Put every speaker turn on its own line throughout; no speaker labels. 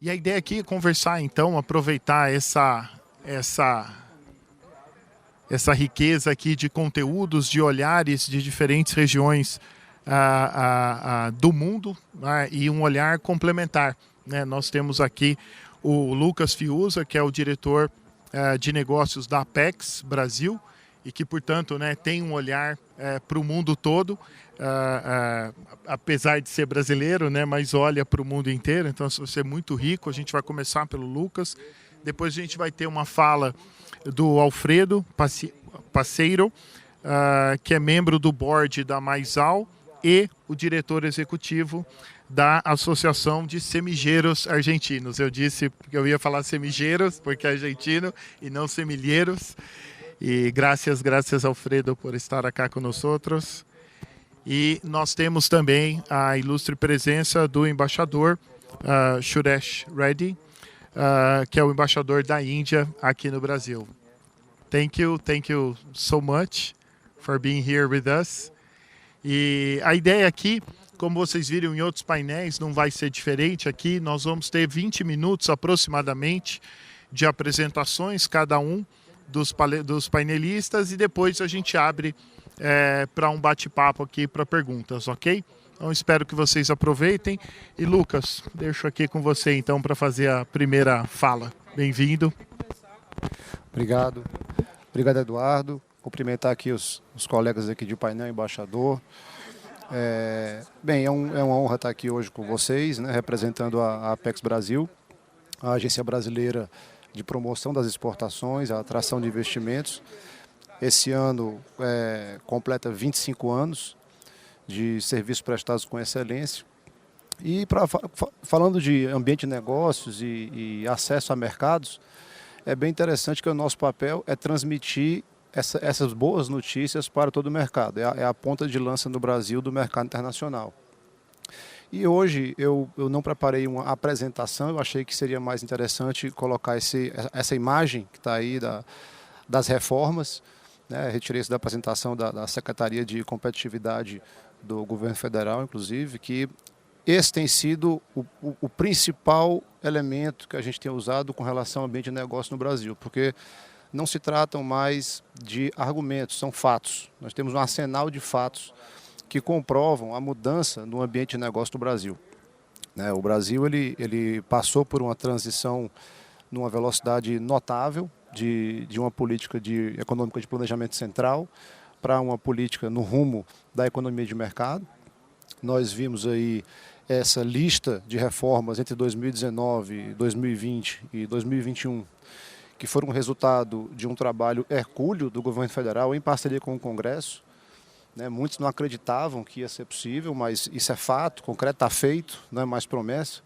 E a ideia aqui é conversar, então, aproveitar essa riqueza aqui de conteúdos, de olhares de diferentes regiões do mundo, e um olhar complementar, né? Nós temos aqui o Lucas Fiuza, que é o diretor de negócios da Apex-Brasil, e que, portanto, né, tem um olhar para o mundo todo, apesar de ser brasileiro, né, mas olha para o mundo inteiro. Então, isso vai ser muito rico. A gente vai começar pelo Lucas, depois a gente vai ter uma fala do Alfredo Paseyro, que é membro do board da Maizall e o diretor executivo da Associação de Semilleros Argentinos. Eu disse que eu ia falar semilleros, porque é argentino, e não semilleros. E graças Alfredo por estar aqui conosco. E nós temos também a ilustre presença do embaixador Suresh, Reddy, que é o embaixador da Índia aqui no Brasil. Thank you so much for being here with us. E a ideia aqui, como vocês viram em outros painéis, não vai ser diferente aqui. Nós vamos ter 20 minutos aproximadamente de apresentações, cada um dos painelistas, e depois a gente abre para um bate-papo aqui para perguntas, ok? Então espero que vocês aproveitem. E Lucas, deixo aqui com você então para fazer a primeira fala. Bem-vindo.
Obrigado. Obrigado, Eduardo. Cumprimentar aqui os colegas aqui de painel, embaixador. Bem, é uma honra estar aqui hoje com vocês, né, representando a Apex-Brasil, a agência brasileira de promoção das exportações, a atração de investimentos. Esse ano completa 25 anos de serviços prestados com excelência. E falando de ambiente de negócios e acesso a mercados, é bem interessante que o nosso papel é transmitir essas boas notícias para todo o mercado. É a ponta de lança no Brasil do mercado internacional. E hoje eu não preparei uma apresentação, eu achei que seria mais interessante colocar essa imagem que está aí das reformas, né? Retirei isso da apresentação da Secretaria de Competitividade do Governo Federal, inclusive, que esse tem sido o principal elemento que a gente tem usado com relação ao ambiente de negócio no Brasil, porque não se tratam mais de argumentos, são fatos. Nós temos um arsenal de fatos que comprovam a mudança no ambiente de negócio do Brasil. O Brasil ele passou por uma transição numa velocidade notável de uma política econômica de planejamento central para uma política no rumo da economia de mercado. Nós vimos aí essa lista de reformas entre 2019, 2020 e 2021, que foram resultado de um trabalho hercúleo do governo federal em parceria com o Congresso. Muitos não acreditavam que ia ser possível, mas isso é fato, concreto, está feito, não é mais promessa.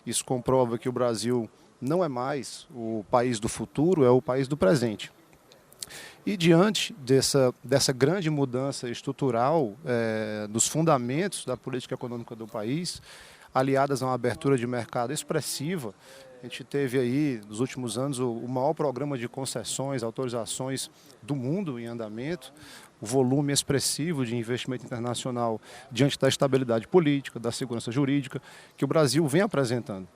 Isso comprova que o Brasil não é mais o país do futuro, é o país do presente. E diante dessa grande mudança estrutural dos fundamentos da política econômica do país, aliadas a uma abertura de mercado expressiva, a gente teve aí, nos últimos anos, o maior programa de concessões, autorizações do mundo em andamento, o volume expressivo de investimento internacional diante da estabilidade política, da segurança jurídica, que o Brasil vem apresentando.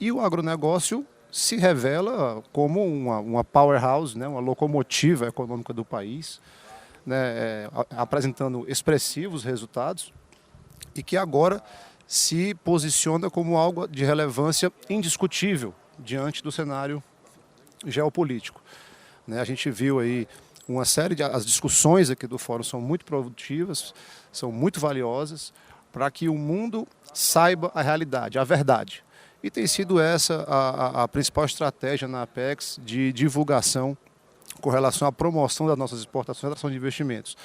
E o agronegócio se revela como uma powerhouse, uma locomotiva econômica do país, apresentando expressivos resultados e que agora se posiciona como algo de relevância indiscutível diante do cenário geopolítico. A gente viu aí uma série as discussões aqui do fórum são muito produtivas, são muito valiosas para que o mundo saiba a realidade, a verdade. E tem sido essa a principal estratégia na Apex de divulgação com relação à promoção das nossas exportações e atração de investimentos.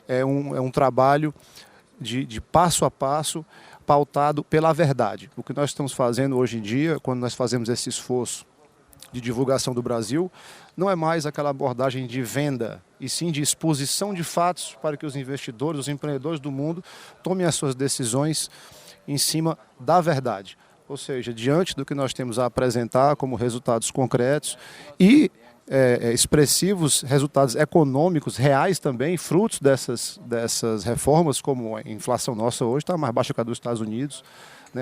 É um trabalho de passo a passo, pautado pela verdade. O que nós estamos fazendo hoje em dia, quando nós fazemos esse esforço de divulgação do Brasil, não é mais aquela abordagem de venda, e sim de exposição de fatos para que os investidores, os empreendedores do mundo tomem as suas decisões em cima da verdade. Ou seja, diante do que nós temos a apresentar como resultados concretos e expressivos resultados econômicos reais também, frutos dessas reformas, como a inflação nossa hoje está mais baixa que a dos Estados Unidos,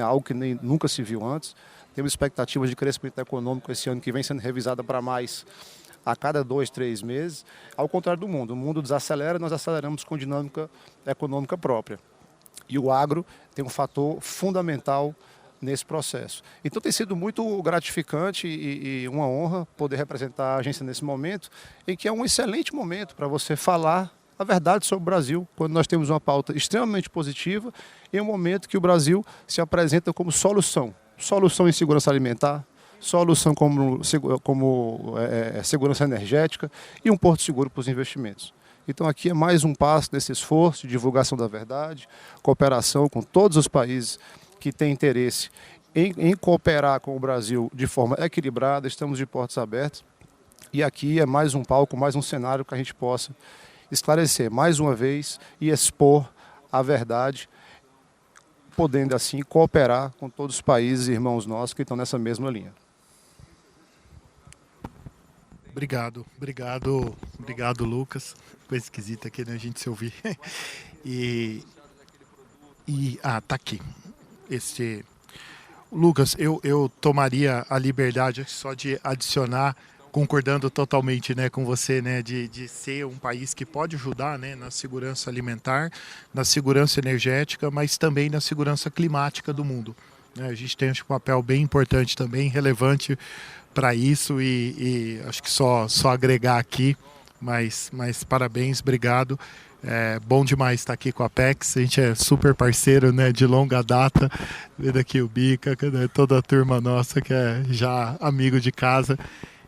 algo que nunca se viu antes. temos expectativas de crescimento econômico esse ano que vem sendo revisada para mais a cada 2, 3 meses, ao contrário do mundo. O mundo desacelera, nós aceleramos com dinâmica econômica própria. E o agro tem um fator fundamental nesse processo. Então tem sido muito gratificante e uma honra poder representar a agência nesse momento, em que é um excelente momento para você falar a verdade sobre o Brasil, quando nós temos uma pauta extremamente positiva, em um momento que o Brasil se apresenta como solução. Solução em segurança alimentar, solução como segurança energética e um porto seguro para os investimentos. Então aqui é mais um passo nesse esforço de divulgação da verdade, cooperação com todos os países que têm interesse em cooperar com o Brasil de forma equilibrada, estamos de portas abertas. E aqui é mais um palco, mais um cenário que a gente possa esclarecer mais uma vez e expor a verdade, podendo assim cooperar com todos os países irmãos nossos que estão nessa mesma linha.
Obrigado, Lucas. Coisa esquisita aqui, né, a gente se ouvir. Tá aqui. Lucas, eu tomaria a liberdade só de adicionar, concordando totalmente, né, com você, né, de ser um país que pode ajudar, né, na segurança alimentar, na segurança energética, mas também na segurança climática do mundo. A gente tem um papel bem importante também, relevante para isso e acho que só agregar aqui, mas parabéns, obrigado. É bom demais estar aqui com a Apex, a gente é super parceiro, né, de longa data, vendo aqui o Bica, né, toda a turma nossa que é já amigo de casa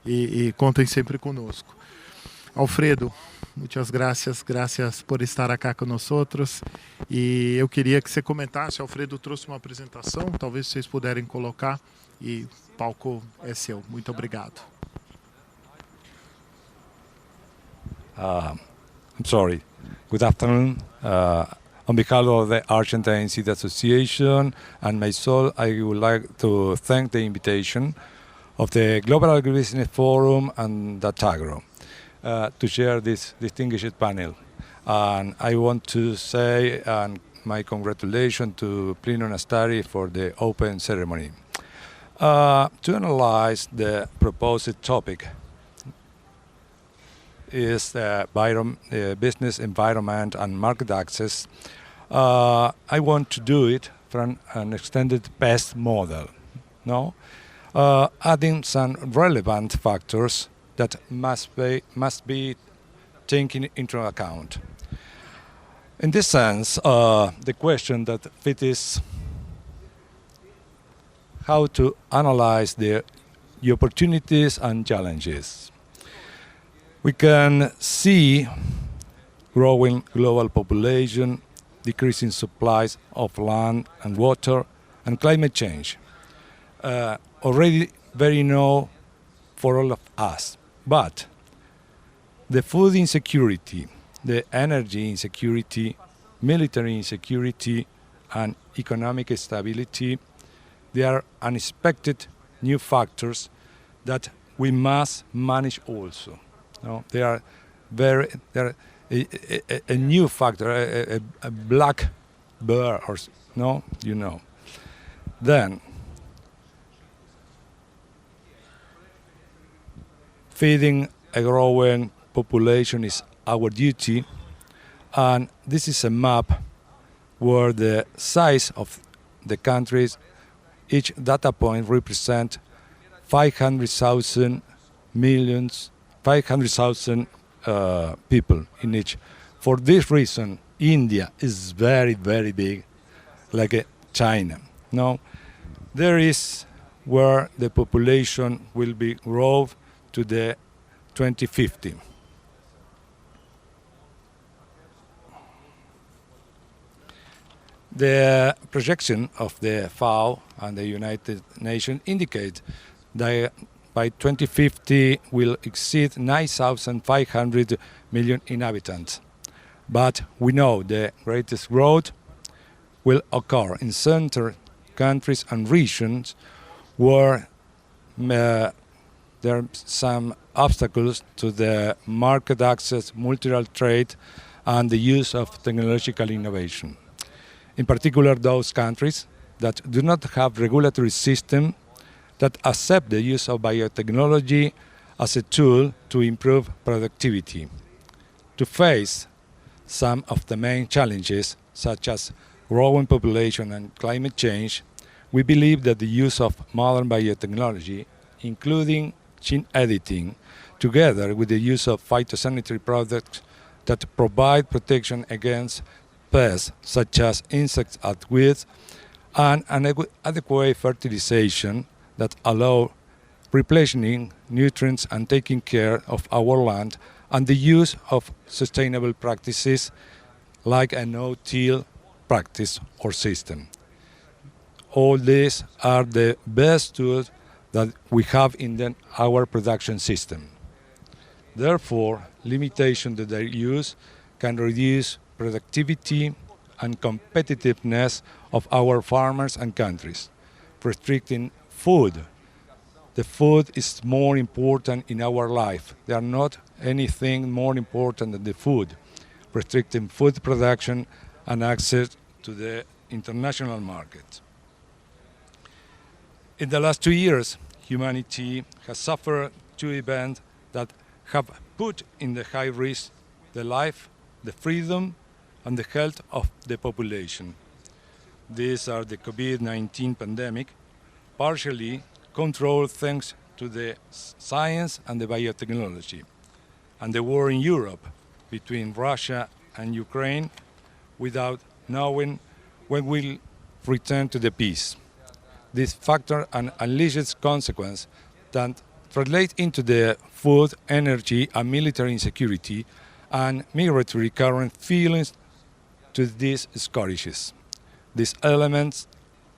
e contem sempre conosco. Alfredo, muitas graças por estar aqui com nós outros. E eu queria que você comentasse, Alfredo trouxe uma apresentação, talvez vocês puderem colocar e o palco é seu. Muito obrigado.
I'm sorry. Good afternoon. On behalf of the Argentine Seed Association and Maizall, I would like to thank the invitation of the Global Agribusiness Forum and Datagro to share this distinguished panel. And I want to say my congratulations to Plino Nastari for the open ceremony. To analyze the proposed topic is business environment and market access. I want to do it from an extended PEST model, adding some relevant factors that must be taken into account. In this sense, the question that fit is how to analyze the opportunities and challenges. We can see growing global population, decreasing supplies of land and water, and climate change. Already very known for all of us. But the food insecurity, the energy insecurity, military insecurity, and economic instability, they are unexpected new factors that we must manage also. They are a new factor, a black bear, Then, feeding a growing population is our duty, and this is a map where the size of the countries, each data point represent 500,000 people in each. For this reason, India is very, very big, like China. There is where the population will be grow to the 2050. The projection of the FAO and the United Nations indicate that by 2050 will exceed 9,500 million inhabitants. But we know the greatest growth will occur in certain countries and regions where there are some obstacles to the market access, multilateral trade, and the use of technological innovation. In particular, those countries that do not have regulatory system that accept the use of biotechnology as a tool to improve productivity. To face some of the main challenges, such as growing population and climate change, we believe that the use of modern biotechnology, including gene editing, together with the use of phytosanitary products that provide protection against pests such as insects and weeds, and an adequate fertilization that allow replenishing nutrients and taking care of our land, and the use of sustainable practices like a no-till practice or system. All these are the best tools that we have in our production system. Therefore, limitation to their use can reduce productivity and competitiveness of our farmers and countries. Restricting food. The food is more important in our life. There are not anything more important than the food. Restricting food production and access to the international market. In the last 2 years, humanity has suffered 2 events that have put in the high risk the life, the freedom, and the health of the population. These are the COVID-19 pandemic, partially controlled thanks to the science and the biotechnology, and the war in Europe between Russia and Ukraine without knowing when we'll return to the peace. This factor unleashes consequences that translate into the food, energy, and military insecurity and migratory current feelings to these scourges. These elements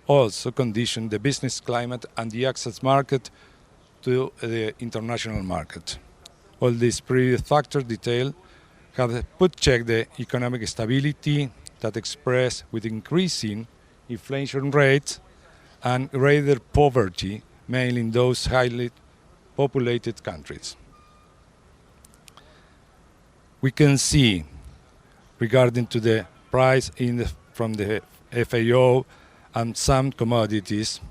also condition the business climate and the access market to the international market. All these previous factors detailed have put check the economic stability that expressed with increasing inflation rates and greater poverty, mainly in those highly populated countries. We can see, regarding to the price from the FAO and some commodities,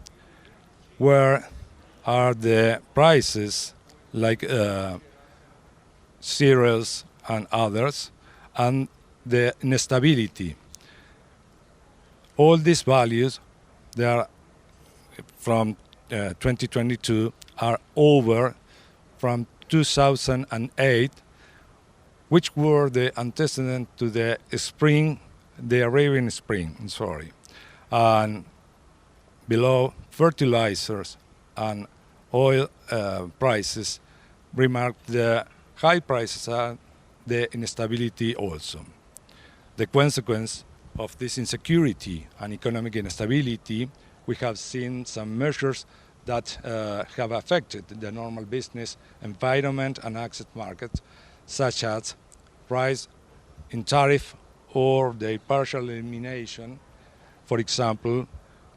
where are the prices like cereals and others, and the instability. All these values, they are from 2022, are over from 2008, which were the antecedent to the spring, the Arabian Spring, and below fertilizers and oil prices, remark the high prices and the instability also. The consequence of this insecurity and economic instability, we have seen some measures that have affected the normal business environment and access markets, such as rise in tariff or the partial elimination, for example,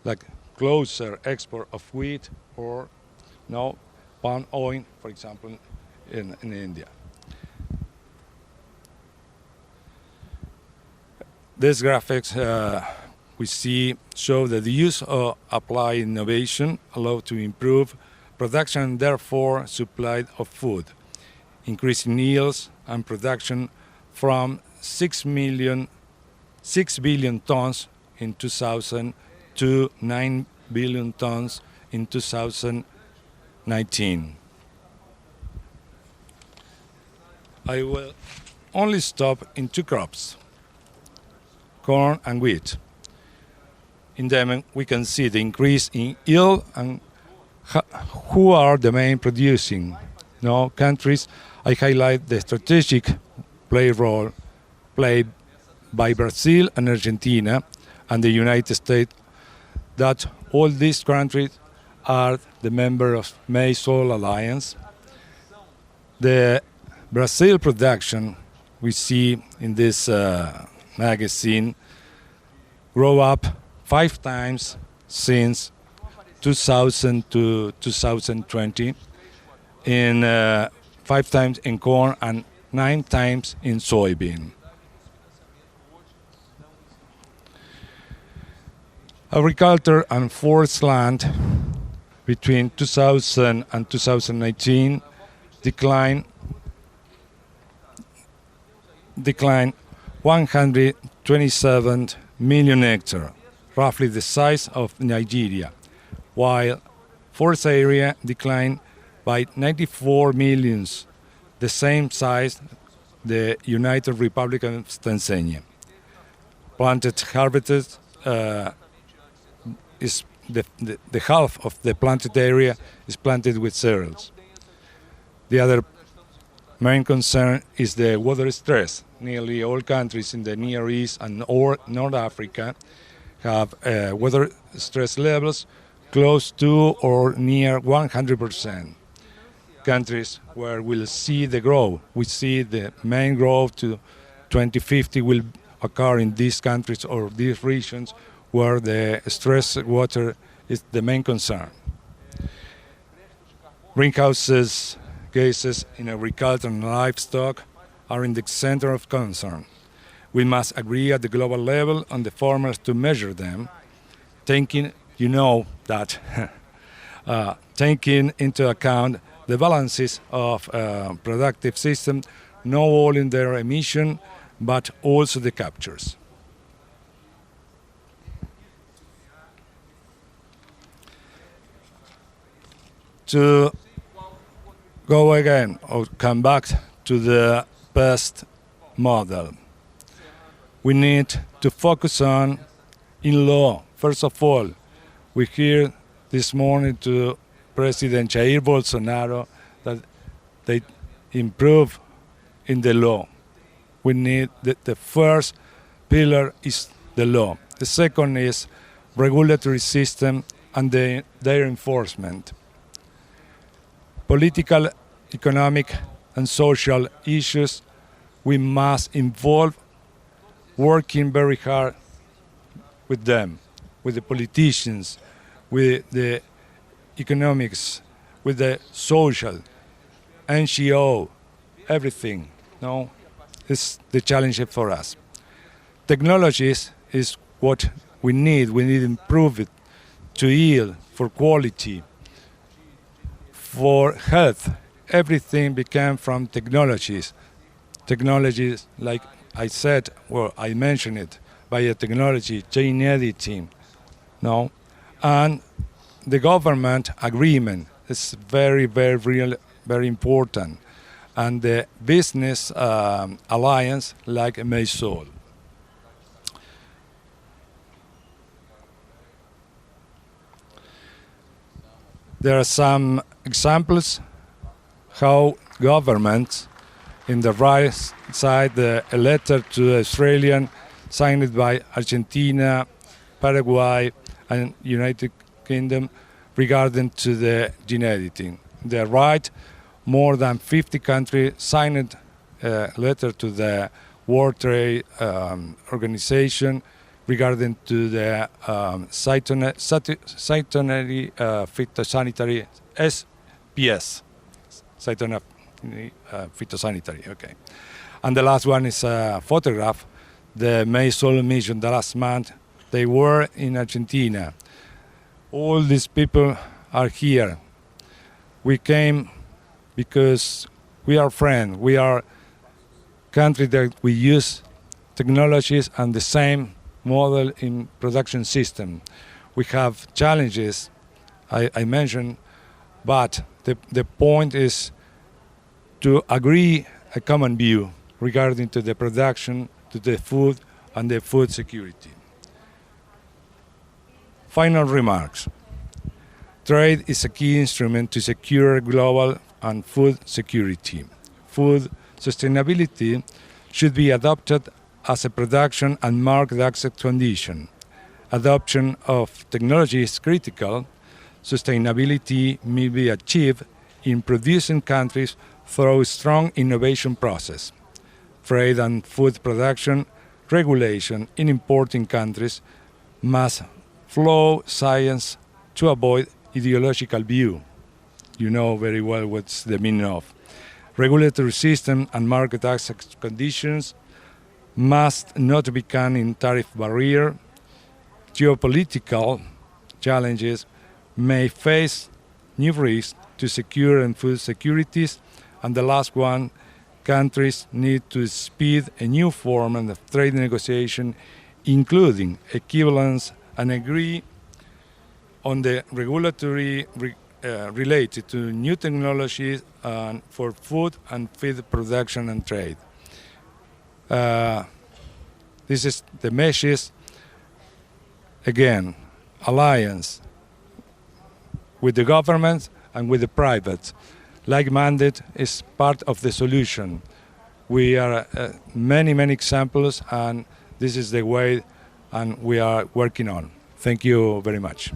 like closer export of wheat or palm oil, for example, in India. These graphics we see show that the use of applied innovation allows to improve production and therefore supply of food, increasing yields and production from 6 billion tons in 2000 to 9 billion tons in 2019. I will only stop in 2 crops, corn and wheat. In them we can see the increase in yield and who are the main producing countries. I highlight the strategic role played by Brazil and Argentina and the United States, that all these countries are the members of Maizall Alliance. The Brazil production we see in this magazine grow up 5 times since 2000 to 2020, in 5 times in corn and 9 times in soybean. Agriculture and forest land between 2000 and 2019 declined 127 million hectares, roughly the size of Nigeria, while forest area declined by 94 millions, the same size the United Republic of Tanzania. Planted harvested is the half of the planted area is planted with cereals. The other main concern is the water stress. Nearly all countries in the Near East and North Africa have water stress levels close to or near 100%. Countries where we'll see the growth, we see the main growth to 2050 will occur in these countries or these regions where the stress water is the main concern. Greenhouse gases in agriculture and livestock are in the center of concern. We must agree at the global level on the formula to measure them, taking into account the balances of productive system, not only in their emission, but also the captures. To go again or come back to the past model, we need to focus on in law. First of all, we hear this morning to President Jair Bolsonaro that they improve in the law. We need the first pillar is the law. The second is regulatory system and their enforcement. Political, economic, and social issues, we must involve working very hard with them, with the politicians, with the economics, with the social, NGO, everything. No, it's the challenge for us. Technologies is what we need. We need to improve it to yield, for quality, for health. Everything became from technologies. Technologies like I said, well, I mentioned it, biotechnology, gene editing, no, and the government agreement is very, very real, very important, and the business alliance like Maizall. There are some examples how governments, in the right side, a letter to the Australian signed by Argentina, Paraguay, and United Kingdom regarding to the gene editing. The right, more than 50 countries signed a letter to the World Trade Organization regarding to the phytosanitary SPS, phytosanitary, okay. And the last one is a photograph, the Maizall mission the last month. They were in Argentina. All these people are here. We came because we are friends. We are country that we use technologies and the same model in production system. We have challenges, I mentioned, but the point is to agree a common view regarding to the production, to the food, and the food security. Final remarks. Trade is a key instrument to secure global and food security. Food sustainability should be adopted as a production and market access condition. Adoption of technology is critical. Sustainability may be achieved in producing countries through a strong innovation process. Trade and food production regulation in importing countries must follow science to avoid ideological view. You know very well what's the meaning of. Regulatory system and market access conditions must not become a tariff barrier. Geopolitical challenges may face new risks to secure and food securities. And the last one, countries need to speed a new form of trade negotiation, including equivalence, and agree on the regulatory related to new technologies for food and feed production and trade. This is the message. Again, alliance with the government and with the private. Like-minded is part of the solution. We are many examples, and this is the way and we are working on. Thank you very much.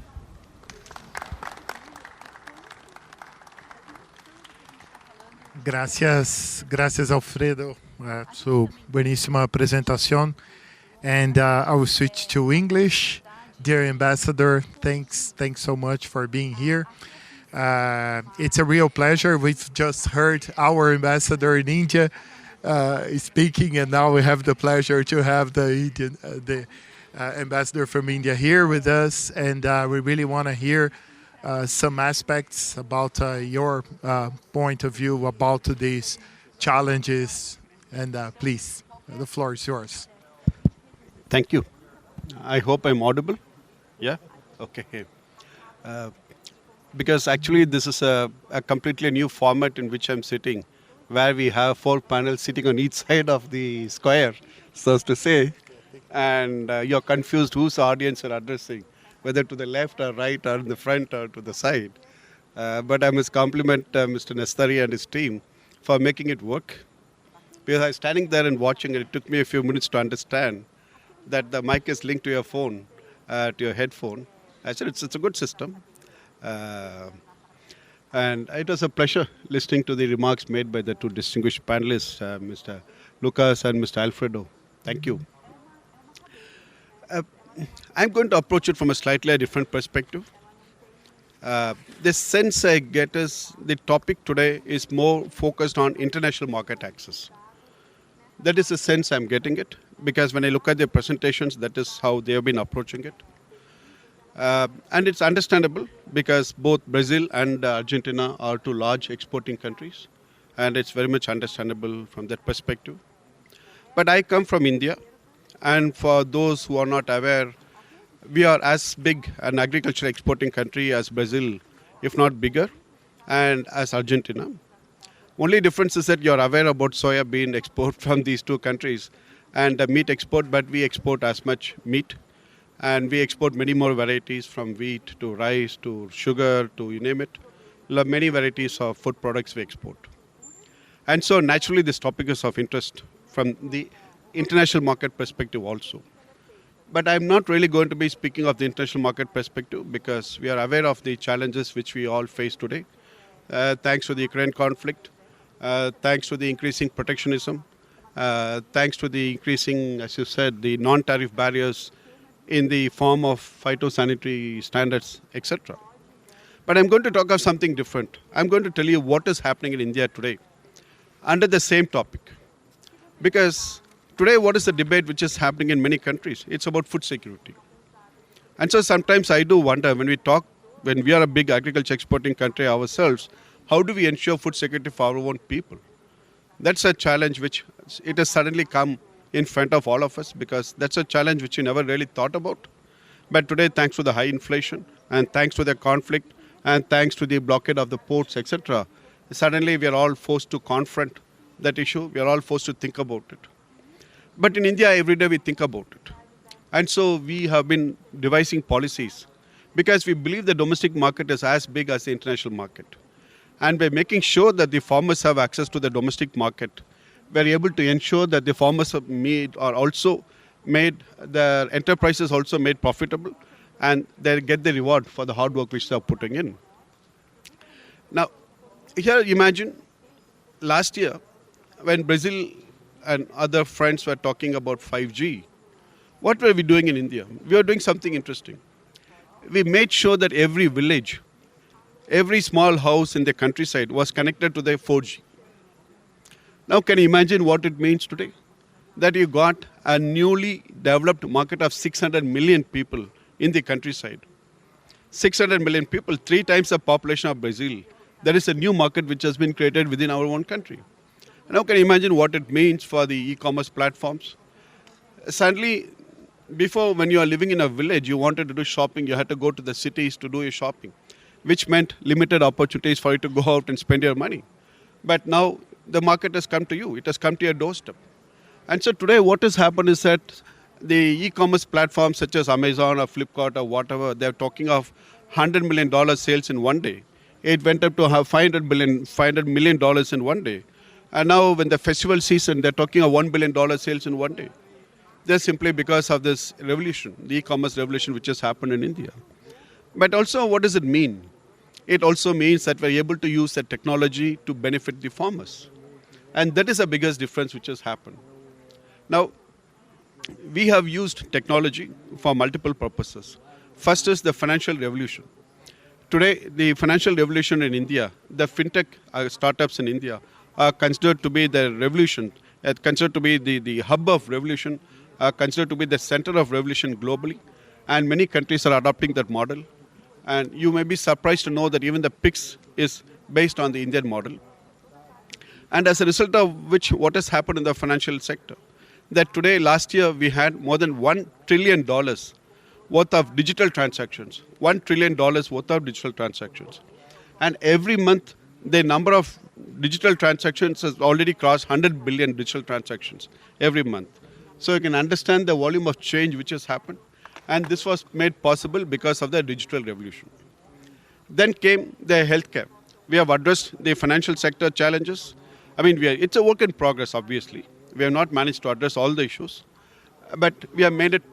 Gracias, Alfredo, su buenísima presentación. And I will switch to English. Dear Ambassador, thanks so much for being here. It's a real pleasure. We've just heard our ambassador in India speaking, and now we have the pleasure to have the ambassador from India here with us. And we really want to hear some aspects about your point of view about these challenges. And please, the floor is yours.
Thank you. I hope I'm audible. Yeah? Okay. Because actually this is a completely new format in which I'm sitting, where we have 4 panels sitting on each side of the square, so as to say, and you're confused whose audience you're addressing, whether to the left or right or in the front or to the side. But I must compliment Mr. Nestari and his team for making it work. Because I was standing there and watching, and it took me a few minutes to understand that the mic is linked to your phone, to your headphone. I said it's a good system. And it was a pleasure listening to the remarks made by the 2 distinguished panelists, Mr. Lucas and Mr. Alfredo. Thank you. I'm going to approach it from a slightly different perspective. The sense I get is the topic today is more focused on international market access. That is the sense I'm getting it, because when I look at their presentations, that is how they have been approaching it. And it's understandable because both Brazil and Argentina are 2 large exporting countries, and it's very much understandable from that perspective. But I come from India, and for those who are not aware, we are as big an agriculture exporting country as Brazil, if not bigger, and as Argentina. Only difference is that you're aware about soya bean export from these 2 countries and the meat export, but we export as much meat. And we export many more varieties, from wheat to rice to sugar to you name it. Many varieties of food products we export. And so naturally this topic is of interest from the international market perspective also. But I'm not really going to be speaking of the international market perspective because we are aware of the challenges which we all face today. Thanks to the Ukraine conflict, thanks to the increasing protectionism, thanks to the increasing, as you said, the non-tariff barriers in the form of phytosanitary standards, etc. But I'm going to talk of something different. I'm going to tell you what is happening in India today under the same topic. Because today, what is the debate which is happening in many countries? It's about food security. And so sometimes I do wonder when we are a big agriculture exporting country ourselves, how do we ensure food security for our own people? That's a challenge which it has suddenly come in front of all of us, because that's a challenge which we never really thought about. But today, thanks to the high inflation and thanks to the conflict and thanks to the blockade of the ports, etc., suddenly we are all forced to confront that issue. We are all forced to think about it. But in India, every day we think about it. And so we have been devising policies because we believe the domestic market is as big as the international market. And by making sure that the farmers have access to the domestic market, we're able to ensure that the farmers their enterprises also made profitable, and they get the reward for the hard work which they're putting in. Now, here imagine last year when Brazil and other friends were talking about 5G, what were we doing in India? We were doing something interesting. We made sure that every village, every small house in the countryside was connected to the 4G. Now, can you imagine what it means today? That you got a newly developed market of 600 million people in the countryside. 600 million people, 3 times the population of Brazil. There is a new market which has been created within our own country. Now can you imagine what it means for the e-commerce platforms? Suddenly, before when you are living in a village, you wanted to do shopping, you had to go to the cities to do your shopping, which meant limited opportunities for you to go out and spend your money. But now the market has come to you. It has come to your doorstep. And so today what has happened is that the e-commerce platforms such as Amazon or Flipkart or whatever, they're talking of $100 million sales in one day. It went up to $500 million in one day. And now when the festival season, they're talking of $1 billion sales in one day. That's simply because of this revolution, the e-commerce revolution which has happened in India. But also, what does it mean? It also means that we're able to use the technology to benefit the farmers. And that is the biggest difference which has happened. Now, we have used technology for multiple purposes. First is the financial revolution. Today, the financial revolution in India, the fintech startups in India are considered to be the revolution, considered to be the hub of revolution, considered to be the center of revolution globally. And many countries are adopting that model. And you may be surprised to know that even the PIX is based on the Indian model. And as a result of which, what has happened in the financial sector? That today, last year, we had more than $1 trillion worth of digital transactions. $1 trillion worth of digital transactions. And every month, the number of digital transactions has already crossed 100 billion digital transactions every month. So you can understand the volume of change which has happened. And this was made possible because of the digital revolution. Then came the healthcare. We have addressed the financial sector challenges. I mean, it's a work in progress, obviously. We have not managed to address all the issues. But we have made it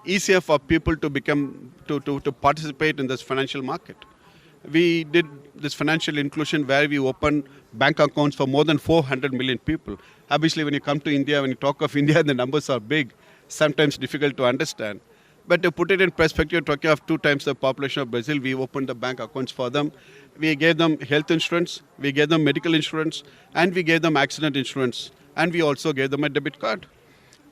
easier for people to to participate in this financial market. We did this financial inclusion where we opened bank accounts for more than 400 million people. Obviously, when you come to India, when you talk of India, the numbers are big, sometimes difficult to understand. But to put it in perspective, talking of 2 times the population of Brazil, we opened the bank accounts for them. We gave them health insurance, we gave them medical insurance, and we gave them accident insurance. And we also gave them a debit card.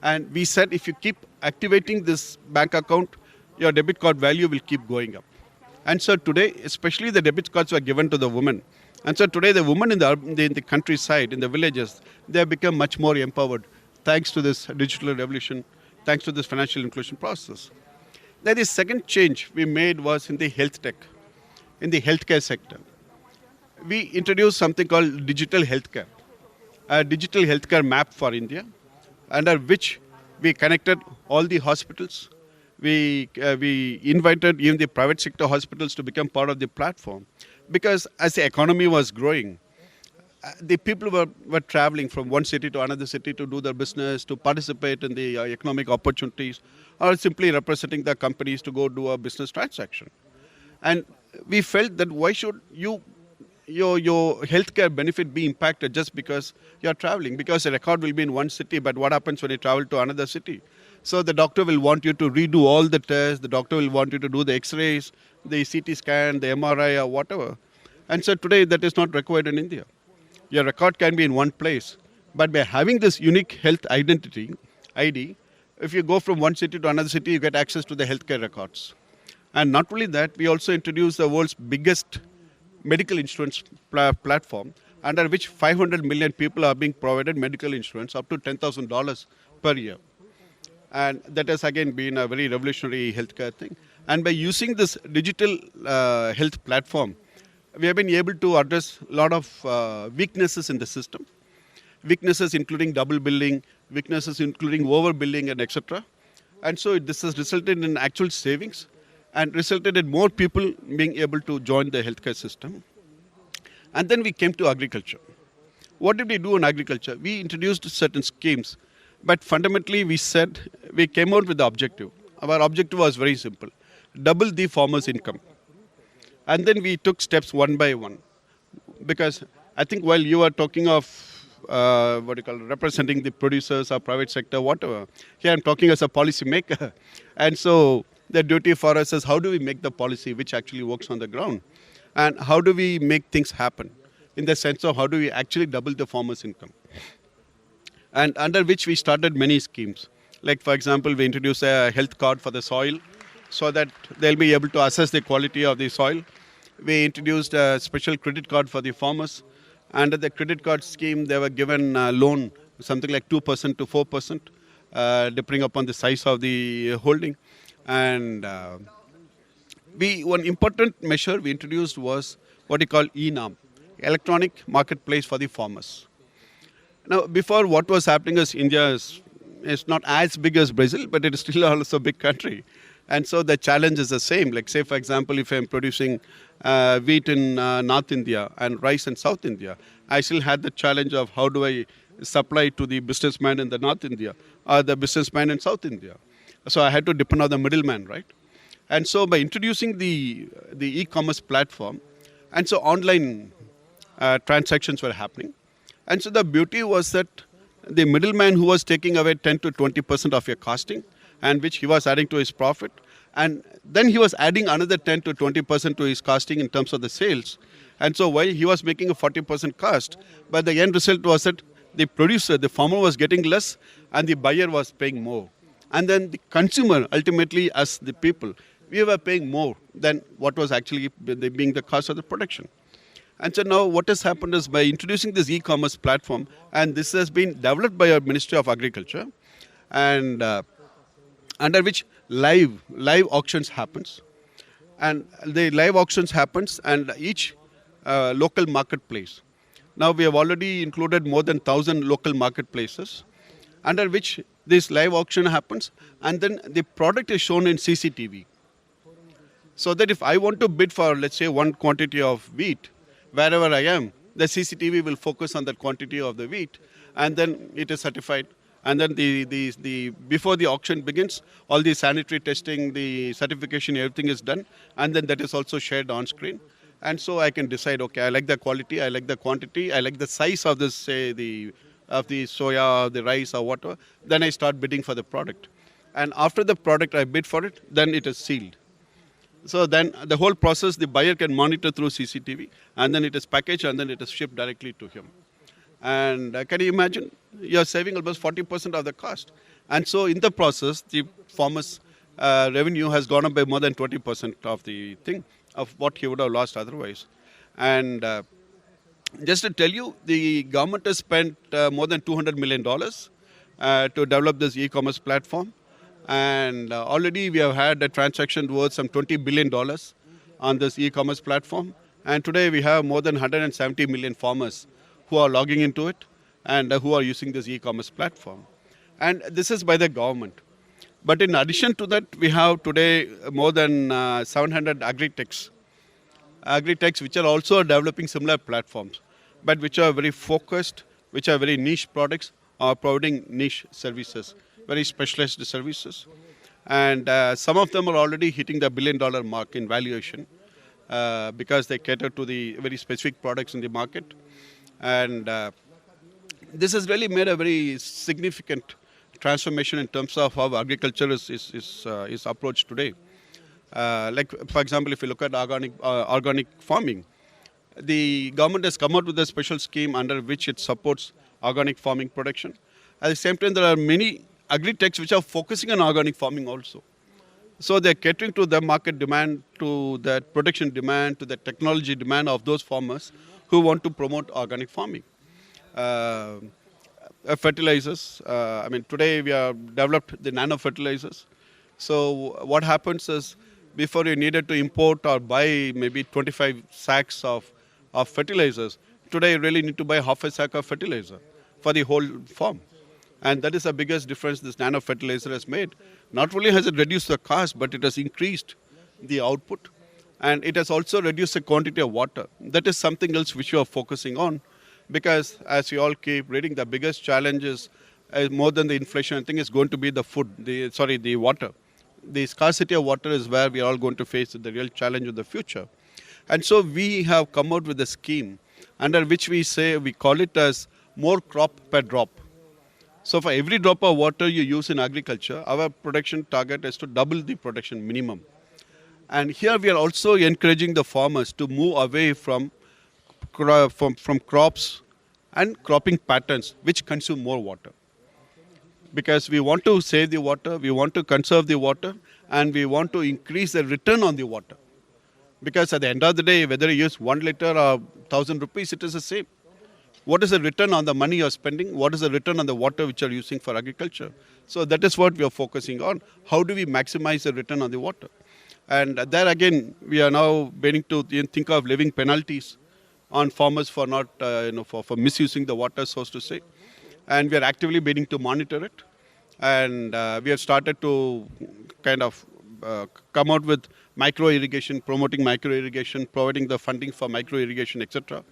And we said if you keep activating this bank account, your debit card value will keep going up. And so today, especially the debit cards were given to the women. And so today the women in the countryside, in the villages, they have become much more empowered thanks to this digital revolution, thanks to this financial inclusion process. Then the second change we made was in the health tech, in the healthcare sector. We introduced something called digital healthcare, a digital healthcare map for India, under which we connected all the hospitals. We invited even the private sector hospitals to become part of the platform. Because as the economy was growing, the people were traveling from one city to another city to do their business, to participate in the economic opportunities, or simply representing the companies to go do a business transaction. And we felt that why should your healthcare benefit be impacted just because you're traveling? Because a record will be in one city, but what happens when you travel to another city? So the doctor will want you to redo all the tests, the doctor will want you to do the x-rays, the CT scan, the MRI or whatever. And so today that is not required in India. Your record can be in one place, but by having this unique health identity, ID, if you go from one city to another city, you get access to the healthcare records. And not only that, we also introduced the world's biggest medical insurance platform, under which 500 million people are being provided medical insurance up to $10,000 per year. And that has again been a very revolutionary healthcare thing. And by using this digital health platform, we have been able to address a lot of weaknesses in the system. Weaknesses including double billing, weaknesses including overbilling and etc. And so this has resulted in actual savings and resulted in more people being able to join the healthcare system. And then we came to agriculture. What did we do in agriculture? We introduced certain schemes, but fundamentally we came out with the objective. Our objective was very simple: double the farmer's income. And then we took steps one by one. Because I think while you are talking of representing the producers or private sector, whatever, here I'm talking as a policy maker. And so the duty for us is how do we make the policy which actually works on the ground? And how do we make things happen? In the sense of how do we actually double the farmer's income? And under which we started many schemes. Like, for example, we introduced a health card for the soil. so that they'll be able to assess the quality of the soil. We introduced a special credit card for the farmers. Under the credit card scheme, they were given a loan, something like 2% to 4%, depending upon the size of the holding. And one important measure we introduced was what we call ENAM, Electronic Marketplace for the Farmers. Now, before what was happening is India is not as big as Brazil, but it is still also a big country. And so the challenge is the same. Like say, for example, if I'm producing wheat in North India and rice in South India, I still had the challenge of how do I supply to the businessman in the North India or the businessman in South India. So I had to depend on the middleman, right? And so by introducing the e-commerce platform, and so online transactions were happening. And so the beauty was that the middleman who was taking away 10 to 20% of your costing, and which he was adding to his profit, and then he was adding another 10 to 20% to his costing in terms of the sales. And so while he was making a 40% cost, but the end result was that the producer, the farmer was getting less and the buyer was paying more. And then the consumer, ultimately us, the people, we were paying more than what was actually being the cost of the production. And so now what has happened is by introducing this e-commerce platform, and this has been developed by our Ministry of Agriculture, and under which live auctions happens. And the live auctions happens and each local marketplace. Now we have already included more than 1,000 local marketplaces under which this live auction happens, and then the product is shown in CCTV. So that if I want to bid for, let's say, one quantity of wheat, wherever I am, the CCTV will focus on that quantity of the wheat, and then it is certified. And then before the auction begins, all the sanitary testing, the certification, everything is done, and then that is also shared on screen. And so I can decide, okay, I like the quality, I like the quantity, I like the size of this, say, of the soya, or the rice, or whatever. Then I start bidding for the product. And after the product I bid for it, then it is sealed. So then the whole process, the buyer can monitor through CCTV, and then it is packaged, and then it is shipped directly to him. And can you imagine? You're saving almost 40% of the cost. And so in the process, the farmer's revenue has gone up by more than 20% of the thing, of what he would have lost otherwise. And just to tell you, the government has spent more than $200 million to develop this e-commerce platform. And already we have had a transaction worth some $20 billion on this e-commerce platform. And today we have more than 170 million farmers who are logging into it and who are using this e-commerce platform. And this is by the government. But in addition to that, we have today more than 700 agri-techs which are also developing similar platforms, but which are very focused, which are very niche products, are providing niche services, very specialized services. And some of them are already hitting the $1 billion mark in valuation because they cater to the very specific products in the market. And this has really made a very significant transformation in terms of how agriculture is approached today. Like, for example, if you look at organic farming, the government has come out with a special scheme under which it supports organic farming production. At the same time, there are many agri-techs which are focusing on organic farming also. So they're catering to the market demand, to the production demand, to the technology demand of those farmers who want to promote organic farming. Fertilizers, I mean, today we have developed the nano fertilizers. So what happens is, before you needed to import or buy maybe 25 sacks of fertilizers, today you really need to buy half a sack of fertilizer for the whole farm. And that is the biggest difference this nano fertilizer has made. Not only has it reduced the cost, but it has increased the output. And it has also reduced the quantity of water. That is something else which you are focusing on. Because as you all keep reading, the biggest challenge is more than the inflation, I think, is going to be the water. The scarcity of water is where we are all going to face the real challenge of the future. And so we have come out with a scheme under which we call it as more crop per drop. So for every drop of water you use in agriculture, our production target is to double the production minimum. And here we are also encouraging the farmers to move away from crops and cropping patterns which consume more water. because we want to save the water, we want to conserve the water, and we want to increase the return on the water. Because at the end of the day, whether you use 1 liter or 1,000 rupees, it is the same. What is the return on the money you're spending? What is the return on the water which you're using for agriculture? So that is what we are focusing on. How do we maximize the return on the water? And there again, we are now beginning to think of levying penalties on farmers for not, for misusing the water, so to say. And we are actively beginning to monitor it. And we have started to kind of come out with micro irrigation, promoting micro irrigation, providing the funding for micro irrigation, etc.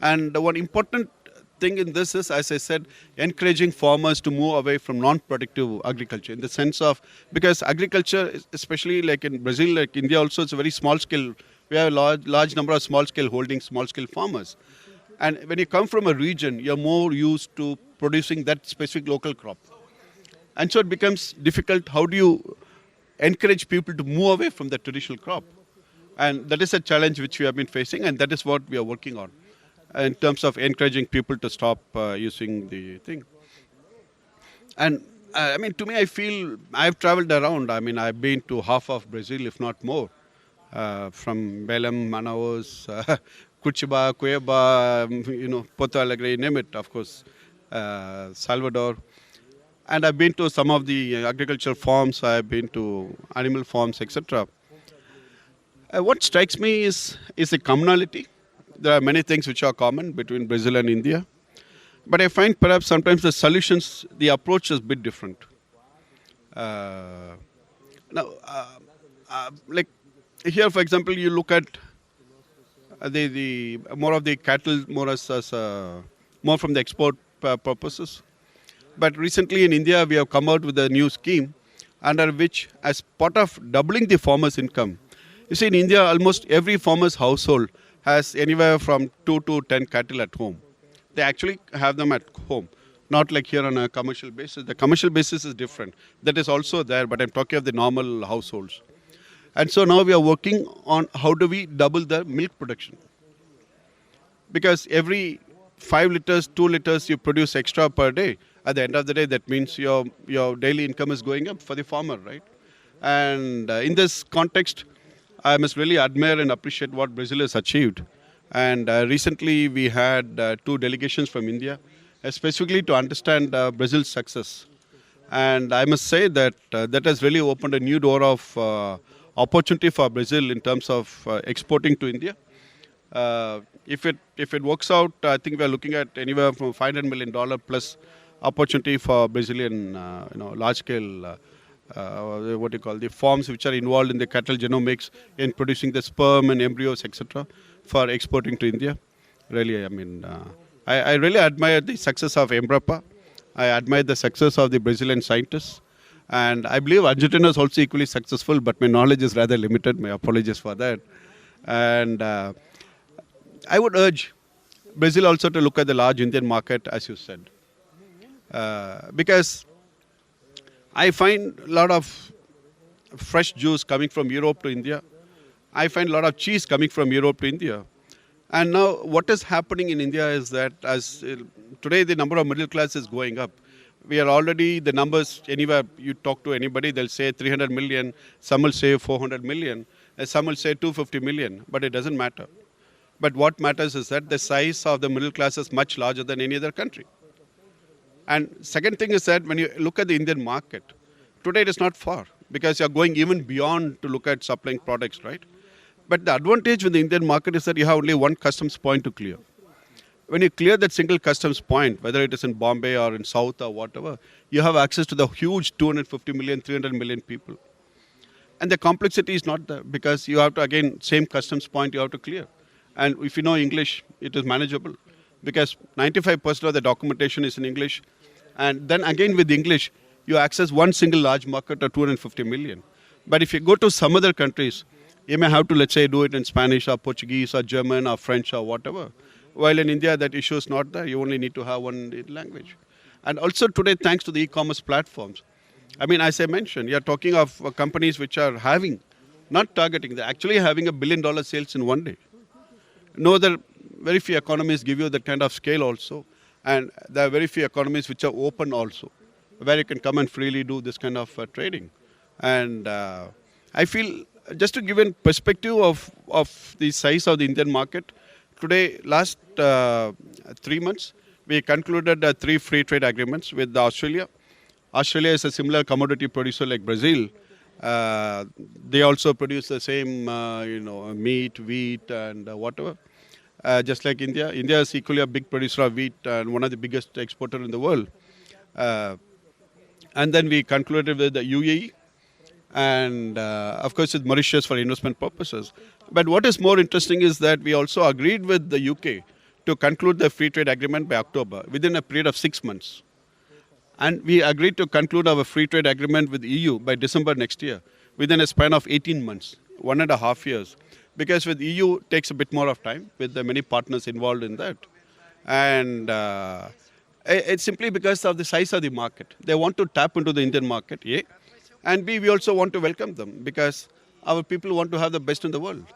And one important thing in this is, as I said, encouraging farmers to move away from non-productive agriculture, in the sense of, because agriculture, especially like in Brazil, like India also, it's a very small scale. We have a large number of small scale holdings, small scale farmers. And when you come from a region, you're more used to producing that specific local crop. And so it becomes difficult. How do you encourage people to move away from the traditional crop? And that is a challenge which we have been facing, and that is what we are working on in terms of encouraging people to stop using the thing. And I mean, to me, I feel I've traveled around. I mean, I've been to half of Brazil, if not more, from Belém, Manaus, Curitiba, Cuiabá, Porto Alegre, name it, of course, Salvador. And I've been to some of the agricultural farms, I've been to animal farms, etc. What strikes me is a commonality. There are many things which are common between Brazil and India. But I find perhaps sometimes the solutions, the approach is a bit different. Like here, for example, you look at the more of the cattle, more from the export purposes. But recently in India, we have come out with a new scheme under which, as part of doubling the farmer's income, you see in India, almost every farmer's household has anywhere from 2 to 10 cattle at home. They actually have them at home, not like here on a commercial basis. The commercial basis is different. That is also there, but I'm talking of the normal households. And so now we are working on how do we double the milk production. Because every 5 liters, 2 liters you produce extra per day, at the end of the day, that means your daily income is going up for the farmer, right? And in this context, I must really admire and appreciate what Brazil has achieved. And recently we had 2 delegations from India, specifically to understand Brazil's success. And I must say that that has really opened a new door of opportunity for Brazil in terms of exporting to India. If it works out, I think we are looking at anywhere from $500 million plus opportunity for Brazilian large scale the farms which are involved in the cattle genomics, in producing the sperm and embryos, etc., for exporting to India. Really, I mean, I really admire the success of Embrapa. I admire the success of the Brazilian scientists. And I believe Argentina is also equally successful, but my knowledge is rather limited. My apologies for that. And I would urge Brazil also to look at the large Indian market, as you said. Because I find a lot of fresh juice coming from Europe to India. I find a lot of cheese coming from Europe to India. And now what is happening in India is that as today the number of middle class is going up. We are already, the numbers, anywhere you talk to anybody, they'll say 300 million, some will say 400 million, and some will say 250 million, but it doesn't matter. But what matters is that the size of the middle class is much larger than any other country. And second thing is that when you look at the Indian market, today it is not far because you're going even beyond to look at supplying products, right? But the advantage with the Indian market is that you have only one customs point to clear. When you clear that single customs point, whether it is in Bombay or in South or whatever, you have access to the huge 250 million, 300 million people. And the complexity is not there because you have to, again, same customs point you have to clear. And if you know English, it is manageable because 95% of the documentation is in English. And then again with English, you access one single large market of 250 million. But if you go to some other countries, you may have to, let's say, do it in Spanish or Portuguese or German or French or whatever. While in India, that issue is not there. You only need to have one language. And also today, thanks to the e-commerce platforms, I mean, as I mentioned, you're talking of companies which are having, not targeting, they're actually having $1 billion sales in one day. No other, very few economies give you that kind of scale also. And there are very few economies which are open also. where you can come and freely do this kind of trading. And I feel, just to give a perspective of the size of the Indian market, today, last 3 months, we concluded 3 free trade agreements with Australia. Australia is a similar commodity producer like Brazil. They also produce the same, meat, wheat, and whatever. Just like India. India is equally a big producer of wheat and one of the biggest exporters in the world. And then we concluded with the UAE and, of course, with Mauritius for investment purposes. But what is more interesting is that we also agreed with the UK to conclude the free trade agreement by October, within a period of 6 months. And we agreed to conclude our free trade agreement with EU by December next year, within a span of 18 months, 1.5 years. Because with EU, it takes a bit more of time, with the many partners involved in that. And it's simply because of the size of the market. They want to tap into the Indian market, A. And B, we also want to welcome them, because our people want to have the best in the world.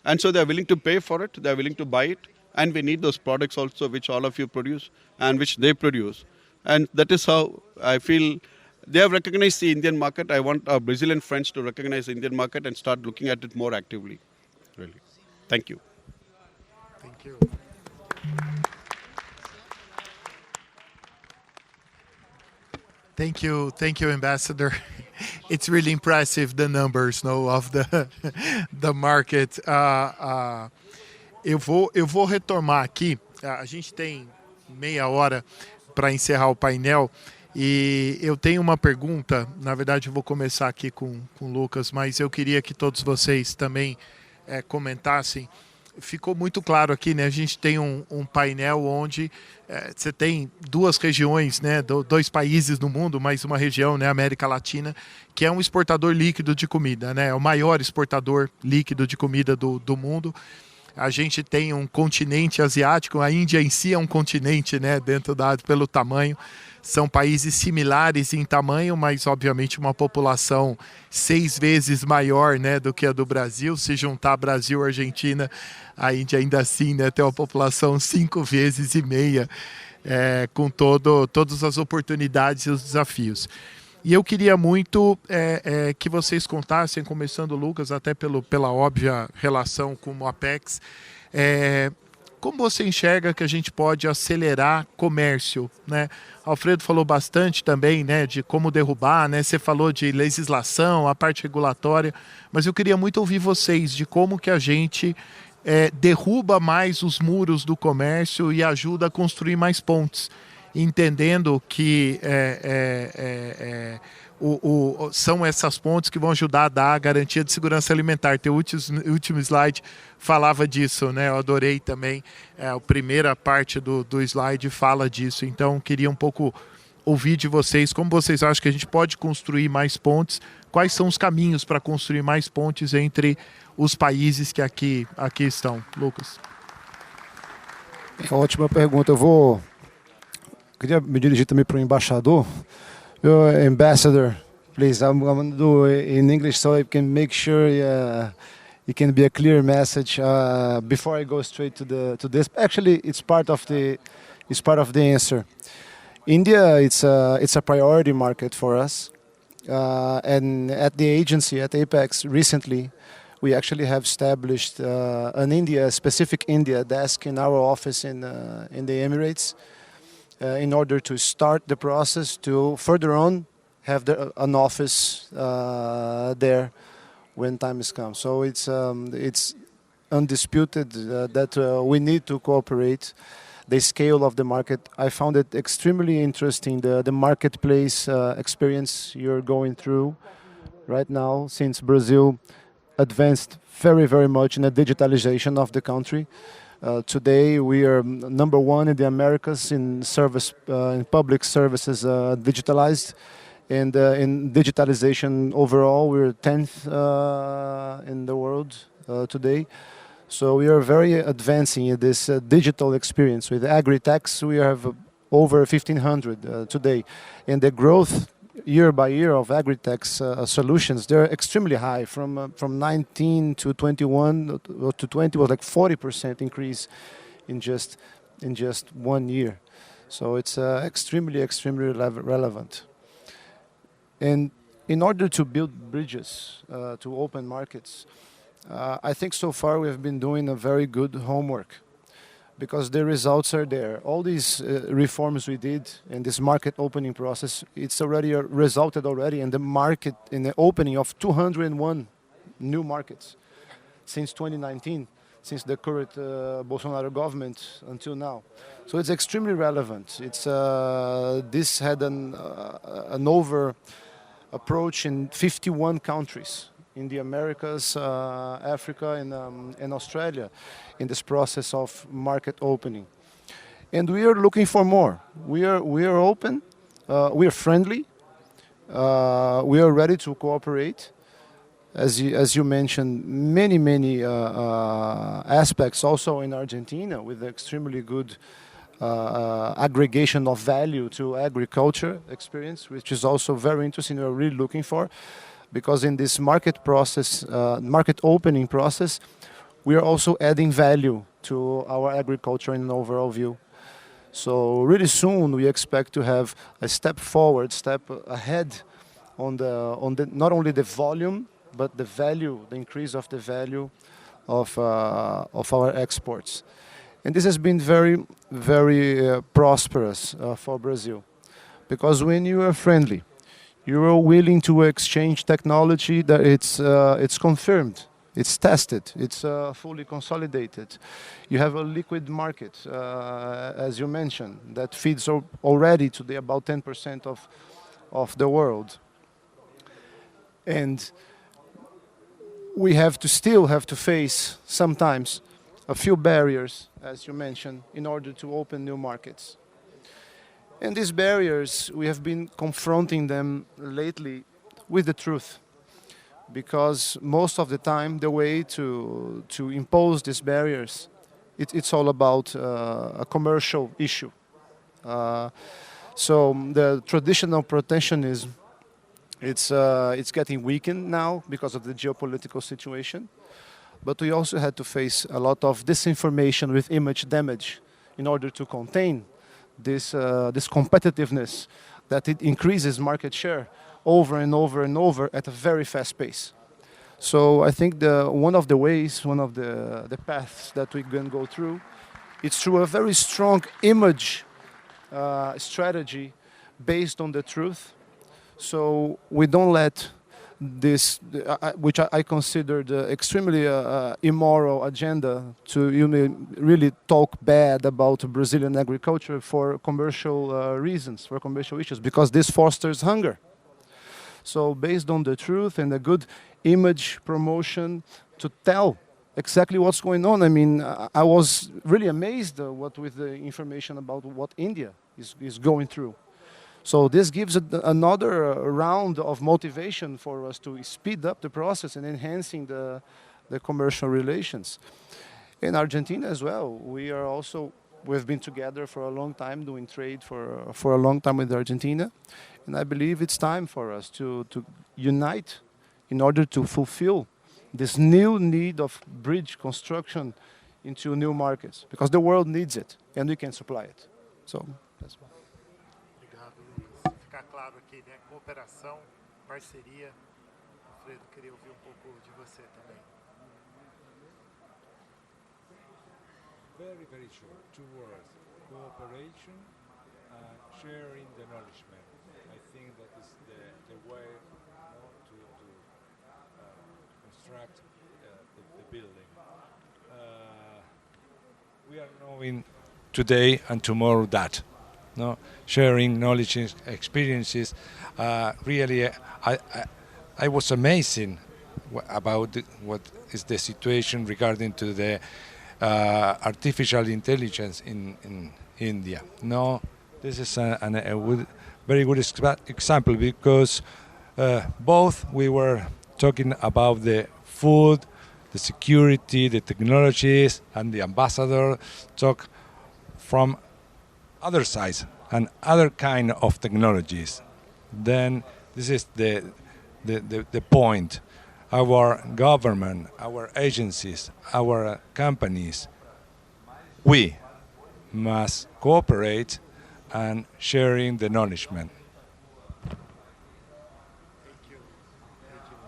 And so they're willing to pay for it, they're willing to buy it, and we need those products also which all of you produce and which they produce. And that is how I feel they have recognized the Indian market. I want our Brazilian friends to recognize the Indian market and start looking at it more actively. Really. Thank you.
Thank you. Thank you, Ambassador. It's really impressive, the numbers, no, of the market. Eu vou retomar aqui. A gente tem meia hora para encerrar o painel e eu tenho uma pergunta. Na verdade, eu vou começar aqui com o Lucas, mas eu queria que todos vocês também comentassem. Ficou muito claro aqui, né? A gente tem um painel onde você tem 2 regiões, né? 2 países no mundo, mais uma região, né? América Latina, que é um exportador líquido de comida, né? É o maior exportador líquido de comida do mundo. A gente tem um continente asiático, a Índia em si é um continente, né? Pelo tamanho. São países similares em tamanho, mas obviamente uma população 6 vezes maior, né, do que a do Brasil. Se juntar Brasil e Argentina, a Índia ainda assim, né, tem uma população 5 vezes e meia, com todas as oportunidades e os desafios. E eu queria muito que vocês contassem, começando Lucas, até pela óbvia relação com o Apex, como você enxerga que a gente pode acelerar comércio, né? Alfredo falou bastante também, né, de como derrubar, né? Você falou de legislação, a parte regulatória, mas eu queria muito ouvir vocês de como que a gente derruba mais os muros do comércio e ajuda a construir mais pontes, entendendo que são essas pontes que vão ajudar a dar a garantia de segurança alimentar. Teu último slide falava disso, né? Eu adorei também. A primeira parte do slide fala disso. Então, queria um pouco ouvir de vocês como vocês acham que a gente pode construir mais pontes, quais são os caminhos para construir mais pontes entre os países que aqui estão. Lucas.
Ótima pergunta. Queria me dirigir também para o embaixador. Ambassador, please, I'm going to do it in English so I can make sure it can be a clear message. Before I go straight to this, actually, it's part of the answer. India, it's a priority market for us, and at the agency at Apex recently, we actually have established a specific India desk in our office in the Emirates. In order to start the process to further on have an office there when time has come. So it's undisputed that we need to cooperate. The scale of the market, I found it extremely interesting, the marketplace experience you're going through right now, since Brazil advanced very, very much in the digitalization of the country. Today we are number 1 in the Americas in public services digitalized, and in digitalization overall we're 10th in the world today. So we are very advancing in this digital experience. With agri-techs we have over 1,500 today, and the growth year by year of agri-techs solutions, they're extremely high. From 19 to 21 to 20 was like 40% increase in just 1 year. So it's extremely, extremely relevant. And in order to build bridges to open markets, I think so far we have been doing a very good homework, because the results are there. All these reforms we did in this market opening process, it's already resulted already in the market, in the opening of 201 new markets since 2019, since the current Bolsonaro government until now. So it's extremely relevant. It's this had an over approach in 51 countries in the Americas, Africa, and Australia in this process of market opening. And we are looking for more. We are open, we are friendly, we are ready to cooperate. As you mentioned, many aspects also in Argentina with extremely good aggregation of value to agriculture experience, which is also very interesting. We're really looking for, because in this market process, market opening process, we are also adding value to our agriculture in an overall view. So really soon we expect to have a step forward, step ahead on the not only the volume but the value, the increase of the value of our exports. And this has been very, very prosperous for Brazil, because when you are friendly, you are willing to exchange technology, that it's confirmed, it's tested, it's fully consolidated. You have a liquid market, as you mentioned, that feeds already today about 10% of the world. And we still have to face sometimes a few barriers, as you mentioned, in order to open new markets. And these barriers, we have been confronting them lately with the truth, because most of the time the way to impose these barriers, it's all about a commercial issue. So the traditional protectionism, it's getting weakened now because of the geopolitical situation. But we also had to face a lot of disinformation with image damage in order to contain this competitiveness, that it increases market share over and over and over at a very fast pace. So I think one of the ways, one of the paths that we can go through, it's through a very strong image strategy based on the truth. So we don't let this, which I consider the extremely immoral agenda, to really talk bad about Brazilian agriculture for commercial reasons, for commercial issues, because this fosters hunger. So based on the truth and a good image promotion to tell exactly what's going on. I mean, I was really amazed with the information about what India is going through. So this gives another round of motivation for us to speed up the process and enhancing the commercial relations. In Argentina as well, we've been together for a long time, doing trade for a long time with Argentina. And I believe it's time for us to unite in order to fulfill this new need of bridge construction into new markets, because the world needs it and we can supply it. So that's why.
Ficar claro aqui, né? Cooperação, parceria. Alfredo, queria ouvir pouco de você também.
Very, very short. Two words: cooperation and sharing the knowledge. I think that is the way to construct the building. We are knowing today and tomorrow that. No, sharing knowledge, experiences. Really, I was amazing about what is the situation regarding to the artificial intelligence in India. No, this is a very good example, because both we were talking about the food, the security, the technologies, and the ambassador talk from other sides and other kind of technologies. Then this is the point. Our government, our agencies, our companies, we must cooperate and sharing the knowledge.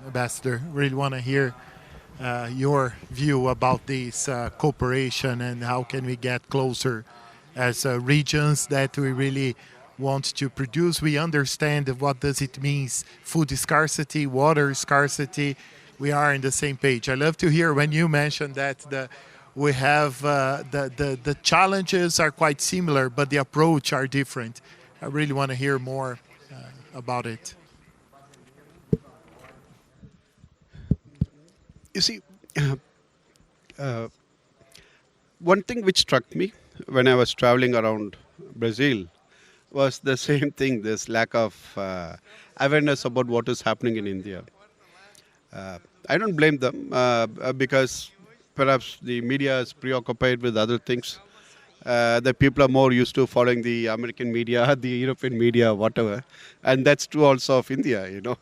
Ambassador, really want to hear your view about this cooperation and how can we get closer as regions that we really want to produce. We understand what does it means, food scarcity, water scarcity. We are on the same page. I love to hear when you mentioned that we have the challenges are quite similar, but the approach are different. I really want to hear more about it.
You see, one thing which struck me when I was traveling around Brazil was the same thing, this lack of awareness about what is happening in India. I don't blame them because perhaps the media is preoccupied with other things. The people are more used to following the American media, the European media, whatever. And that's true also of India, you know.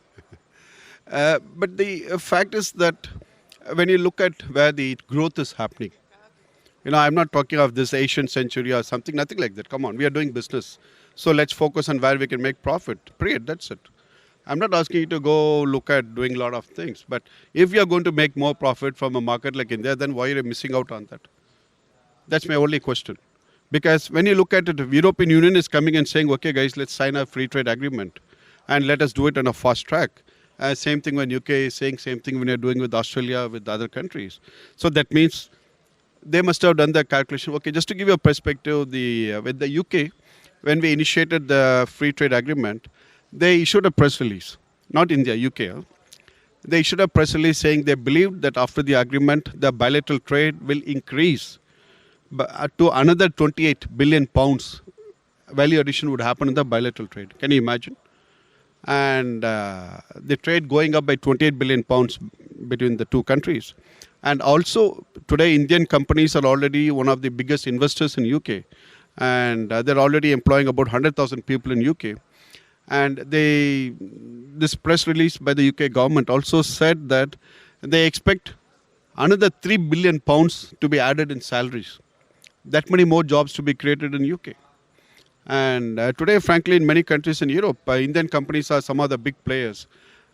But the fact is that when you look at where the growth is happening, you know, I'm not talking of this Asian century or something, nothing like that. Come on, we are doing business. So let's focus on where we can make profit. Period, that's it. I'm not asking you to go look at doing a lot of things. But if you are going to make more profit from a market like India, then why are you missing out on that? That's my only question. Because when you look at it, the European Union is coming and saying, okay, guys, let's sign a free trade agreement and let us do it on a fast track. Same thing when UK is saying, same thing when you're doing with Australia, with other countries. So that means they must have done the calculation. Okay, just to give you a perspective, with the UK, when we initiated the free trade agreement, they issued a press release, not India, UK. They issued a press release saying they believed that after the agreement, the bilateral trade will increase to another 28 billion pounds. Value addition would happen in the bilateral trade. Can you imagine? And the trade going up by 28 billion pounds between the two countries. And also, today, Indian companies are already one of the biggest investors in UK. And they're already employing about 100,000 people in UK. And this press release by the UK government also said that they expect another 3 billion pounds to be added in salaries. That many more jobs to be created in UK. And today, frankly, in many countries in Europe, Indian companies are some of the big players.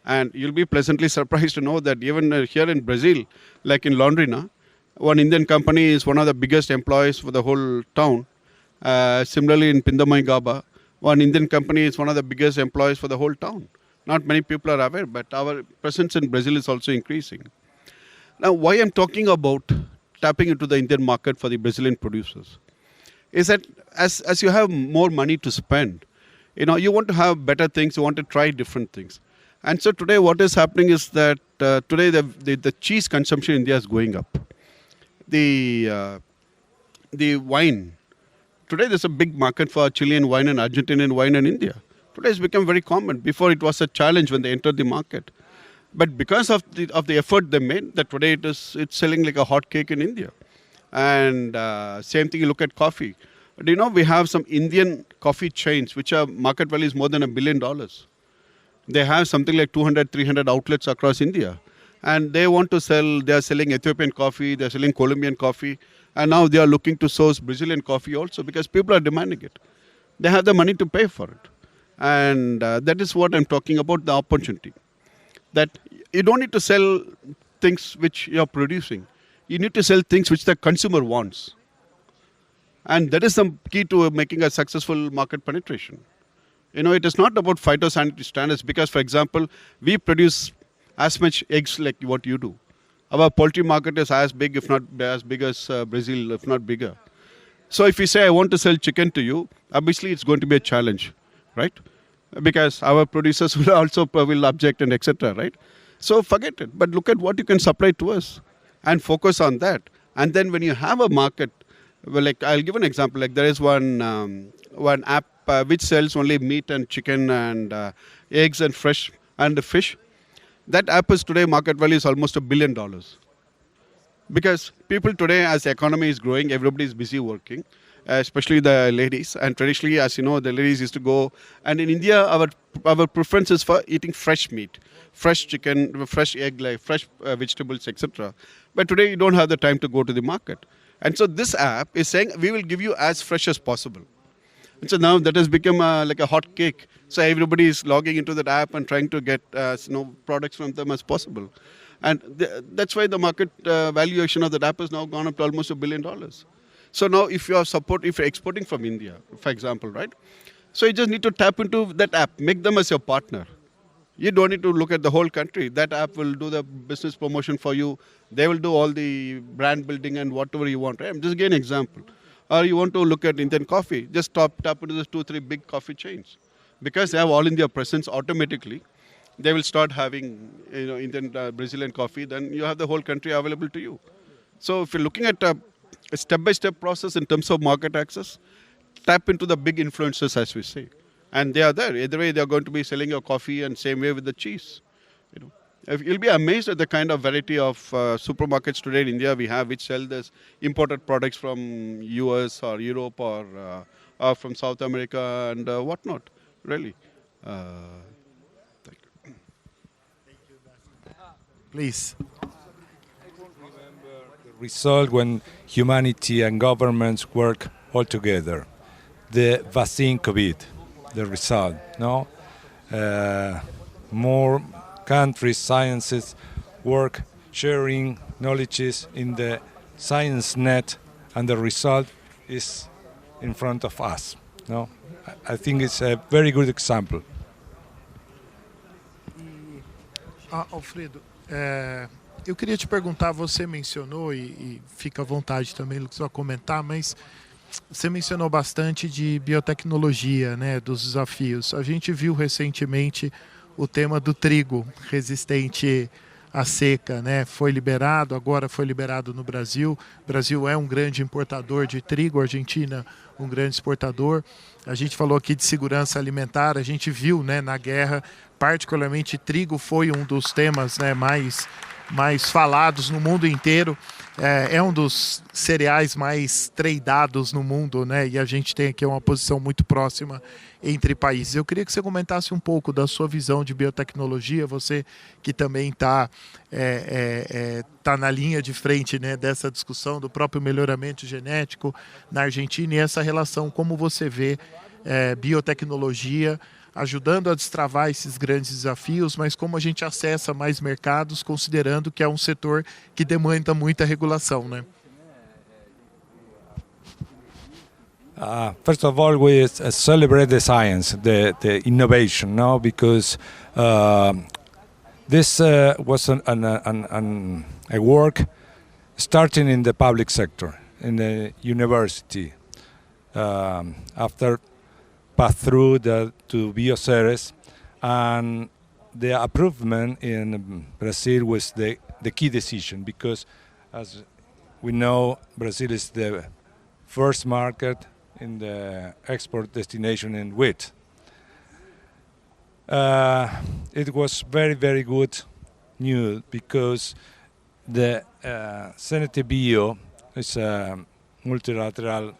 And you'll be pleasantly surprised to know that even here in Brazil, like in Londrina, one Indian company is one of the biggest employers for the whole town. Similarly, in Pindamonhangaba, one Indian company is one of the biggest employers for the whole town. Not many people are aware, but our presence in Brazil is also increasing. Now, why I'm talking about tapping into the Indian market for the Brazilian producers is that as you have more money to spend, you know, you want to have better things, you want to try different things. And so today what is happening is that today the cheese consumption in India is going up. The wine, today there's a big market for Chilean wine and Argentinian wine in India. Today it's become very common. Before it was a challenge when they entered the market. But because of the effort they made, that today it's selling like a hot cake in India. And same thing, you look at coffee. Do you know we have some Indian coffee chains which are market value is more than $1 billion. They have something like 200, 300 outlets across India. And they want to sell, they are selling Ethiopian coffee, they are selling Colombian coffee. And now they are looking to source Brazilian coffee also because people are demanding it. They have the money to pay for it. And that is what I'm talking about, the opportunity. That you don't need to sell things which you're producing. You need to sell things which the consumer wants. And that is the key to making a successful market penetration. You know, it is not about phytosanitary standards because, for example, we produce as much eggs like what you do. Our poultry market is as big, if not as big as Brazil, if not bigger. So if you say, I want to sell chicken to you, obviously it's going to be a challenge, right? Because our producers will also will object and etc., right? So forget it. But look at what you can supply to us and focus on that. And then when you have a market, well, like I'll give an example. Like there is one app which sells only meat and chicken and eggs and fresh and fish. That app is today market value is almost $1 billion. Because people today, as the economy is growing, everybody is busy working, especially the ladies. And traditionally, as you know, the ladies used to go. And in India, our preference is for eating fresh meat, fresh chicken, fresh egg, like fresh vegetables, etc. But today, you don't have the time to go to the market. And so this app is saying, we will give you as fresh as possible. And so now that has become like a hot cake. So everybody is logging into that app and trying to get products from them as possible. And that's why the market valuation of that app has now gone up to almost $1 billion. So now if you're exporting from India, for example, right? So you just need to tap into that app, make them as your partner. You don't need to look at the whole country. That app will do the business promotion for you. They will do all the brand building and whatever you want. Right? I'm just giving an example. Or you want to look at Indian coffee, just tap into the 2-3 big coffee chains. Because they have all India presence automatically, they will start having Indian Brazilian coffee, then you have the whole country available to you. So if you're looking at a step-by-step process in terms of market access, tap into the big influencers, as we say. And they are there. Either way, they are going to be selling your coffee, and same way with the cheese. You'll be amazed at the kind of variety of supermarkets today in India we have, which sell this imported products from US or Europe or from South America and whatnot. Really. Thank you.
Please.
The result when humanity and governments work all together. The vaccine COVID, the result, no? More countries, sciences work sharing knowledges in the science net, and the result is in front of us. No, I think it's a very good example.
Alfredo, eu queria te perguntar, você mencionou, e fica à vontade também, Lucas, a comentar, mas você mencionou bastante de biotecnologia, né, dos desafios. A gente viu recentemente o tema do trigo resistente à seca, né? Foi liberado, agora foi liberado no Brasil. O Brasil é um grande importador de trigo, a Argentina um grande exportador. A gente falou aqui de segurança alimentar, a gente viu, né, na guerra, particularmente trigo foi um dos temas, né, mais falados no mundo inteiro. É um dos cereais mais tradeados no mundo, né? E a gente tem aqui uma posição muito próxima entre países. Eu queria que você comentasse um pouco da sua visão de biotecnologia, você que também está na linha de frente, né, dessa discussão do próprio melhoramento genético na Argentina, e essa relação, como você vê biotecnologia ajudando a destravar esses grandes desafios, mas como a gente acessa mais mercados, considerando que é um setor que demanda muita regulação, né?
First of all, we celebrate the science, the innovation, no? Because this was a work starting in the public sector, in the university. After pass through to Semilleros, and the approval in Brazil was the key decision, because as we know, Brazil is the first market in the export destination in wheat. It was very, very good news, because the Senate Bio is a multilateral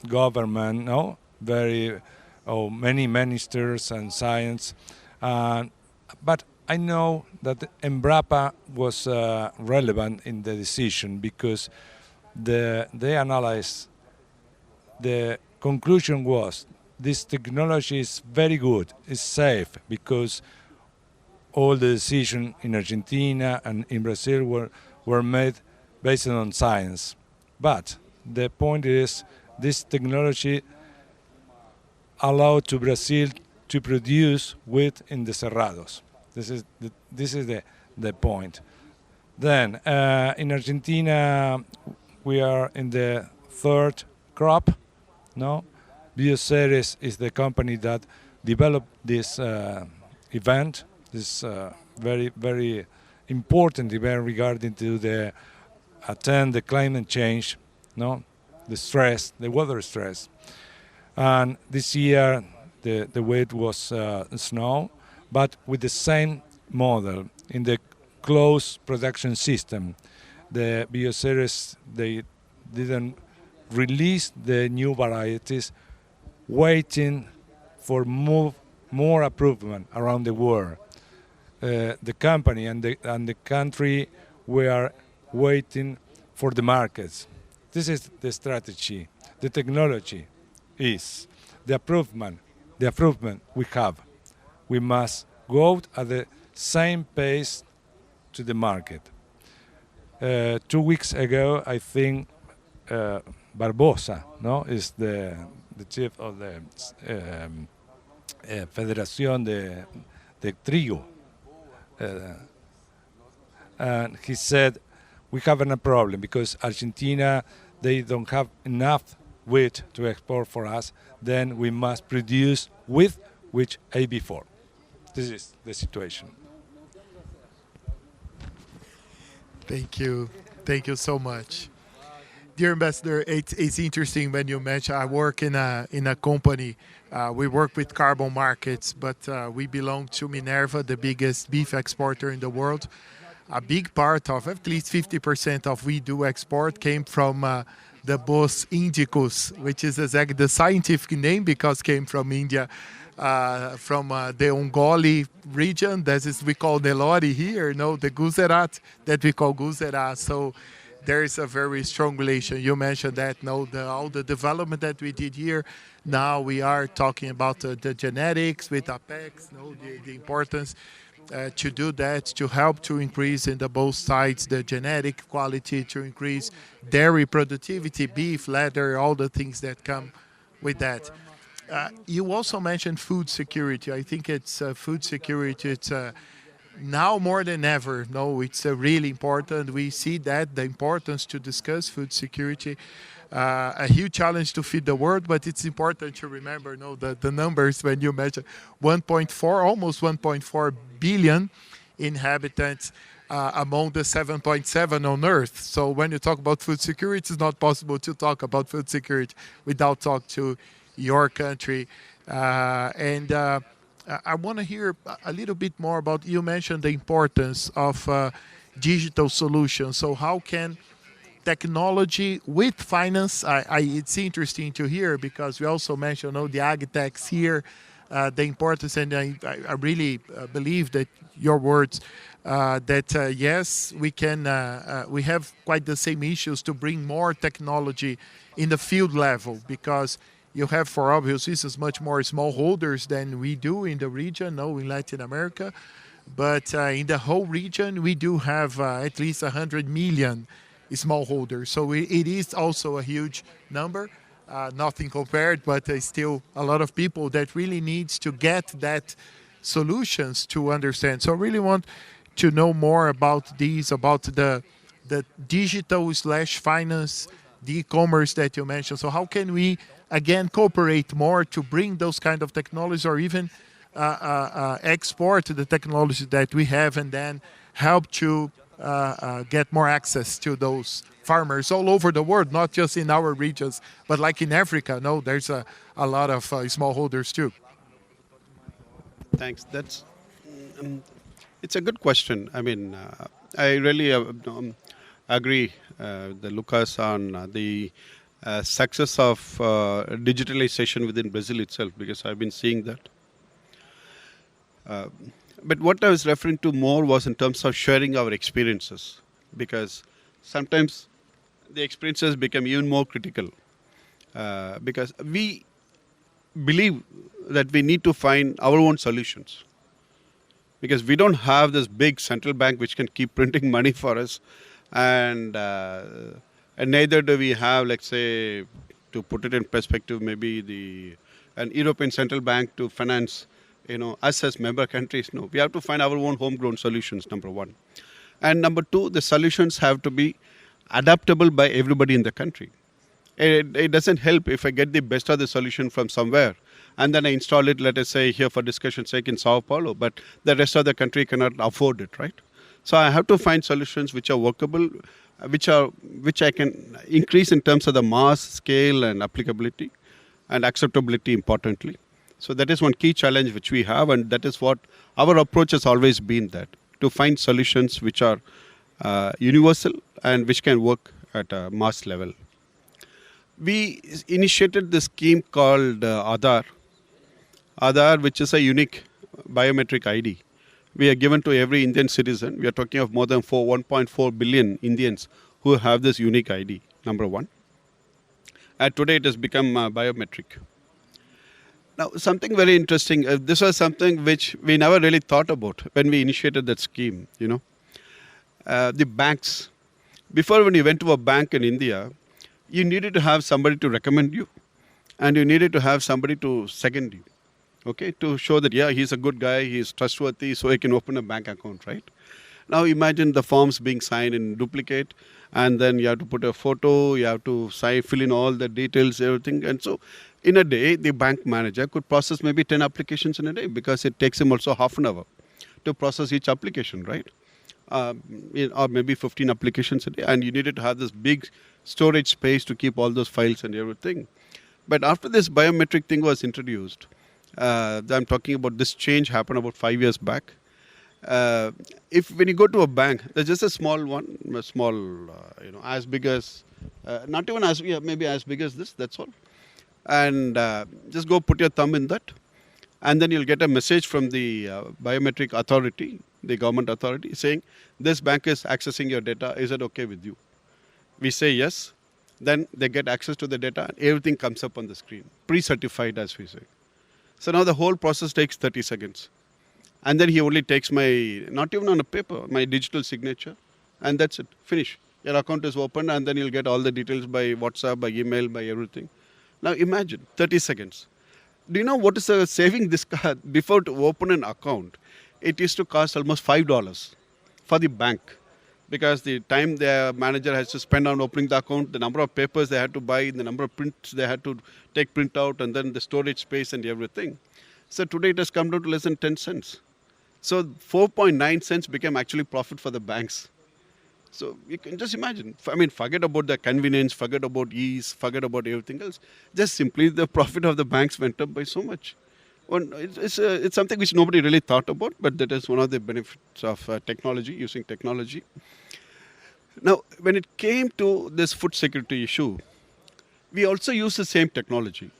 government, no? Many ministers and science, but I know that Embrapa was relevant in the decision, because they analyzed. The conclusion was this technology is very good, it's safe, because all the decisions in Argentina and in Brazil were made based on science. But the point is, this technology allowed to Brazil to produce wheat in the cerrados. This is the point. Then in Argentina we are in the third crop. No, Semilleros is the company that developed this event. This very, very important event regarding to the climate change. No, the stress, the weather stress. And this year the weight was snow, but with the same model in the closed production system. The Semilleros, they didn't release the new varieties, waiting for more approval around the world. The company and the country were waiting for the markets. This is the strategy. The technology is the improvement we have. We must go at the same pace to the market. 2 weeks ago, I think Barbosa, no, is the chief of the Federación de Trigo, and he said we have a problem because Argentina, they don't have enough wheat to export for us. Then we must produce wheat with AB4. This is the situation.
Thank you so much. Dear Ambassador, it's interesting when you mention I work in a company. We work with carbon markets, but we belong to Minerva, the biggest beef exporter in the world. A big part of, at least 50% of we do export came from the Bos Indicus, which is exactly the scientific name because came from India, from the Ongole region. That is, we call Nelore here, no, the Gujarat that we call Gujarat. So there is a very strong relation. You mentioned that, no, all the development that we did here. Now we are talking about the genetics with Apex, no, the importance to do that, to help to increase in the both sides the genetic quality, to increase dairy productivity, beef, leather, all the things that come with that. You also mentioned food security. I think it's food security. It's now more than ever. No, it's really important. We see that the importance to discuss food security. A huge challenge to feed the world, but it's important to remember, no, the numbers when you mention 1.4, almost 1.4 billion inhabitants among the 7.7 on Earth. So when you talk about food security, it's not possible to talk about food security without talking to your country. And I want to hear a little bit more about, you mentioned the importance of digital solutions. So how can technology with finance, it's interesting to hear because we also mentioned the agtechs here, the importance, and I really believe that your words that yes, we can, we have quite the same issues to bring more technology in the field level because you have, for obvious reasons, much more smallholders than we do in the region, in Latin America. But in the whole region, we do have at least 100 million smallholders. So it is also a huge number, nothing compared, but still a lot of people that really needs to get that solutions to understand. So I really want to know more about these, about the digital / finance, the e-commerce that you mentioned. So how can we, again, cooperate more to bring those kind of technologies or even export the technology that we have and then help to get more access to those farmers all over the world, not just in our regions, but like in Africa, there's a lot of smallholders too.
Thanks. It's a good question. I mean, I really agree, Lucas, on the success of digitalization within Brazil itself, because I've been seeing that. But what I was referring to more was in terms of sharing our experiences, because sometimes the experiences become even more critical, because we believe that we need to find our own solutions, because we don't have this big central bank which can keep printing money for us, and neither do we have, let's say, to put it in perspective, maybe an European Central Bank to finance us as member countries. No, we have to find our own homegrown solutions, number one. And number two, the solutions have to be adaptable by everybody in the country. It doesn't help if I get the best of the solution from somewhere and then I install it, let us say, here for discussion's sake in Sao Paulo, but the rest of the country cannot afford it, right? So I have to find solutions which are workable, which I can increase in terms of the mass, scale and applicability and acceptability, importantly. So that is one key challenge which we have, and that is what our approach has always been, that to find solutions which are universal and which can work at a mass level. We initiated this scheme called Aadhaar, which is a unique biometric ID. We are given to every Indian citizen. We are talking of more than 1.4 billion Indians who have this unique ID, number one. Today it has become biometric. Now, something very interesting. This was something which we never really thought about when we initiated that scheme. The banks. Before, when you went to a bank in India, you needed to have somebody to recommend you, and you needed to have somebody to second you. Okay, to show that, yeah, he's a good guy, he's trustworthy, so he can open a bank account, right? Now imagine the forms being signed in duplicate, and then you have to put a photo, you have to fill in all the details, everything. And so in a day, the bank manager could process maybe 10 applications in a day, because it takes him also half an hour to process each application, right? Or maybe 15 applications a day. And you needed to have this big storage space to keep all those files and everything. But after this biometric thing was introduced, I'm talking about this change happened about 5 years back. If when you go to a bank, there's just a small one, as big as, not even as, maybe as big as this, that's all. And just go put your thumb in that. And then you'll get a message from the biometric authority, the government authority, saying, this bank is accessing your data, is it okay with you? We say yes. Then they get access to the data, and everything comes up on the screen, pre-certified, as we say. So now the whole process takes 30 seconds. And then he only takes my, not even on a paper, my digital signature, and that's it, finish. Your account is open, and then you'll get all the details by WhatsApp, by email, by everything. Now imagine, 30 seconds. Do you know what is the saving this card? Before to open an account, it used to cost almost $5 for the bank. Because the time the manager has to spend on opening the account, the number of papers they had to buy, the number of prints they had to take print out, and then the storage space and everything. So today it has come down to less than 10 cents. So 4.9 cents became actually profit for the banks. So you can just imagine. I mean, forget about the convenience, forget about ease, forget about everything else. Just simply the profit of the banks went up by so much. It's something which nobody really thought about, but that is one of the benefits of technology, using technology. Now, when it came to this food security issue, we also use the same technology.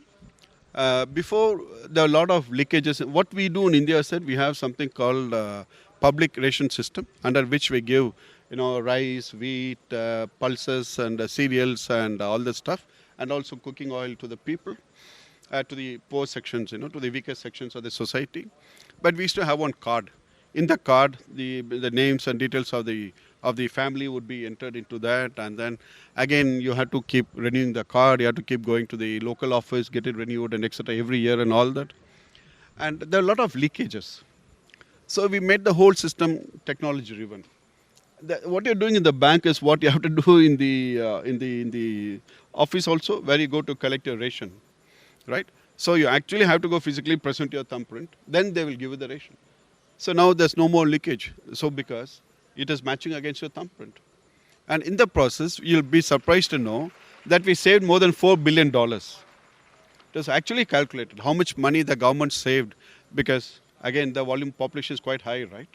Before, there are a lot of leakages. What we do in India is that we have something called public ration system, under which we give, rice, wheat, pulses, and cereals, and all this stuff, and also cooking oil to the people, to the poor sections, to the weaker sections of the society. But we used to have one card. In the card, the names and details of the family would be entered into that, and then again you had to keep renewing the card, you had to keep going to the local office, get it renewed, and etc. every year and all that. And there are a lot of leakages. So we made the whole system technology driven. What you're doing in the bank is what you have to do in the office also, where you go to collect your ration, right? So you actually have to go physically present your thumbprint, then they will give you the ration. So now there's no more leakage. So because it is matching against your thumbprint. And in the process, you'll be surprised to know that we saved more than $4 billion. It was actually calculated how much money the government saved, because again, the volume population is quite high, right?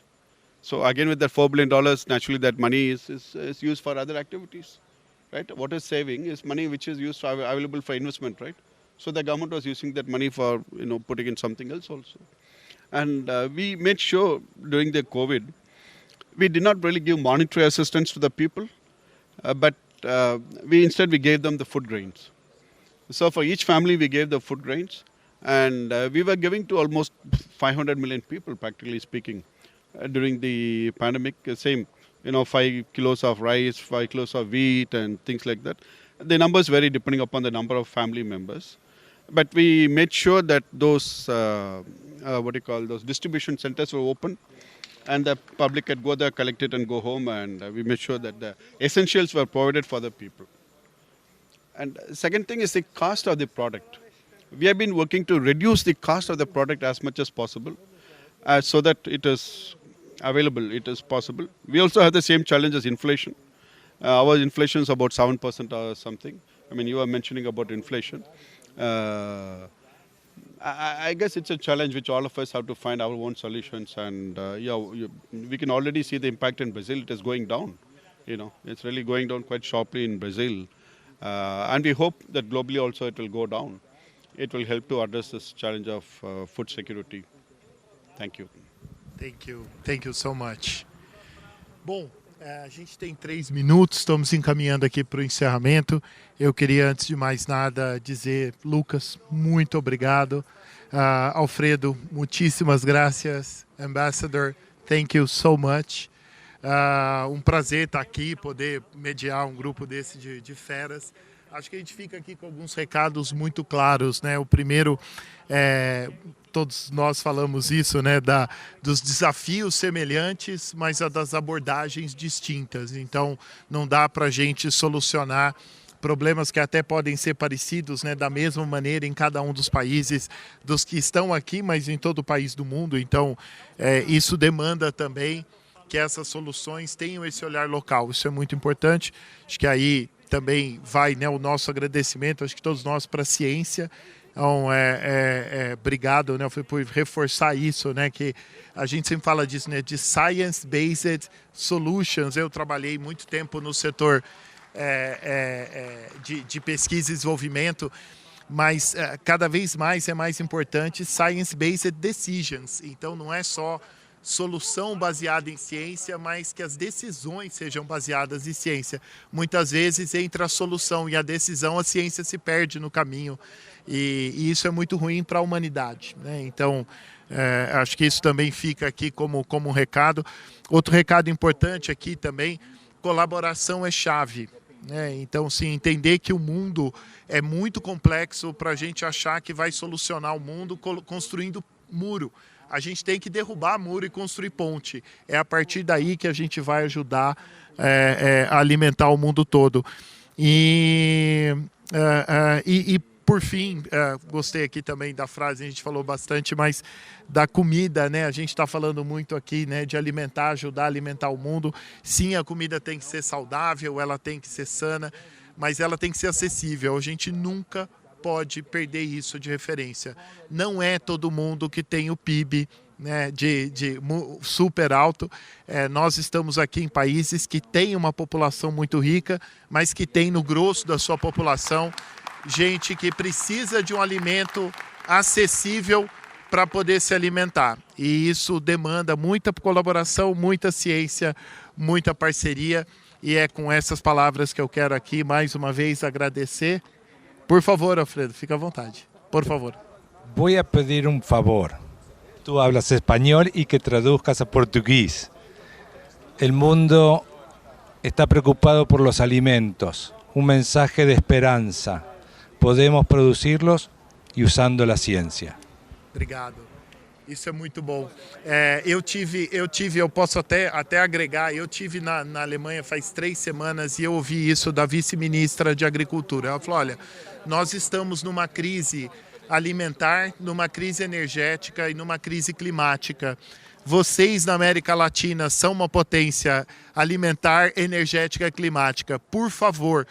So again, with that $4 billion, naturally that money is used for other activities, right? What is saving is money which is used available for investment, right? So the government was using that money for putting in something else also. And we made sure during the COVID, we did not really give monetary assistance to the people, but we gave them the food grains. So for each family, we gave the food grains, and we were giving to almost 500 million people, practically speaking, during the pandemic. Same, 5 kilos of rice, 5 kilos of wheat, and things like that. The numbers vary depending upon the number of family members. But we made sure that those, those distribution centers were open, and the public could go there, collect it, and go home. And we made sure that the essentials were provided for the people. And second thing is the cost of the product. We have been working to reduce the cost of the product as much as possible, so that it is available, it is possible. We also have the same challenge as inflation. Our inflation is about 7% or something. I mean, you were mentioning about inflation. I guess it's a challenge which all of us have to find our own solutions. And we can already see the impact in Brazil. It is going down. It's really going down quite sharply in Brazil. And we hope that globally also it will go down. It will help to address this challenge of food security. Thank you.
Thank you. Thank you so much. Bom, A gente tem 3 minutos, estamos encaminhando aqui para o encerramento. Eu queria, antes de mais nada, dizer, Lucas, muito obrigado. Alfredo, muitíssimas graças. Ambassador, thank you so much. Um prazer estar aqui, poder mediar um grupo desse de feras. Acho que a gente fica aqui com alguns recados muito claros, né? O primeiro todos nós falamos isso, né, dos desafios semelhantes, mas das abordagens distintas. Então, não dá para a gente solucionar problemas que até podem ser parecidos, né, da mesma maneira em cada um dos países, dos que estão aqui, mas em todo o país do mundo. Então, isso demanda também que essas soluções tenham esse olhar local. Isso é muito importante. Acho que aí também vai, né, o nosso agradecimento, acho que todos nós, para a ciência. Então, obrigado, né, por reforçar isso, né, que a gente sempre fala disso, né, de science-based solutions. Eu trabalhei muito tempo no setor de pesquisa e desenvolvimento, mas cada vez mais é mais importante science-based decisions. Então, não é só solução baseada em ciência, mas que as decisões sejam baseadas em ciência. Muitas vezes, entre a solução e a decisão, a ciência se perde no caminho. E isso é muito ruim para a humanidade, né? Então, acho que isso também fica aqui como um recado. Outro recado importante aqui também, colaboração é chave, né? Então, sim, entender que o mundo é muito complexo para a gente achar que vai solucionar o mundo construindo muro. A gente tem que derrubar muro e construir ponte. É a partir daí que a gente vai ajudar a alimentar o mundo todo. E por fim, gostei aqui também da frase, a gente falou bastante, mas da comida, né? A gente está falando muito aqui, né, de alimentar, ajudar a alimentar o mundo. Sim, a comida tem que ser saudável, ela tem que ser sana, mas ela tem que ser acessível. A gente nunca pode perder isso de referência. Não é todo mundo que tem o PIB, né, de super alto. Nós estamos aqui em países que têm uma população muito rica, mas que tem no grosso da sua população gente que precisa de um alimento acessível para poder se alimentar. E isso demanda muita colaboração, muita ciência, muita parceria. E é com essas palavras que eu quero aqui, mais uma vez, agradecer. Por favor, Alfredo, fica à vontade. Por favor.
Voy a pedir un favor. Tú hablas español y que traduzcas a portugués. El mundo está preocupado por los alimentos. Un mensaje de esperanza. Podemos producirlos e usando a ciência.
Obrigado. Isso é muito bom. Eu posso até agregar, eu tive na Alemanha faz 3 semanas e eu ouvi isso da vice-ministra de Agricultura. Ela falou, olha, nós estamos numa crise alimentar, numa crise energética e numa crise climática. Vocês na América Latina são uma potência alimentar, energética e climática. Por favor,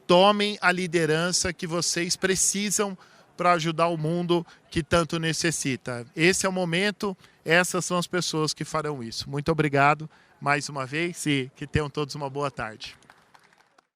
tomem a liderança que vocês precisam para ajudar o mundo que tanto necessita. Esse é o momento, essas são as pessoas que farão isso. Muito obrigado mais uma vez e que tenham todos uma boa tarde.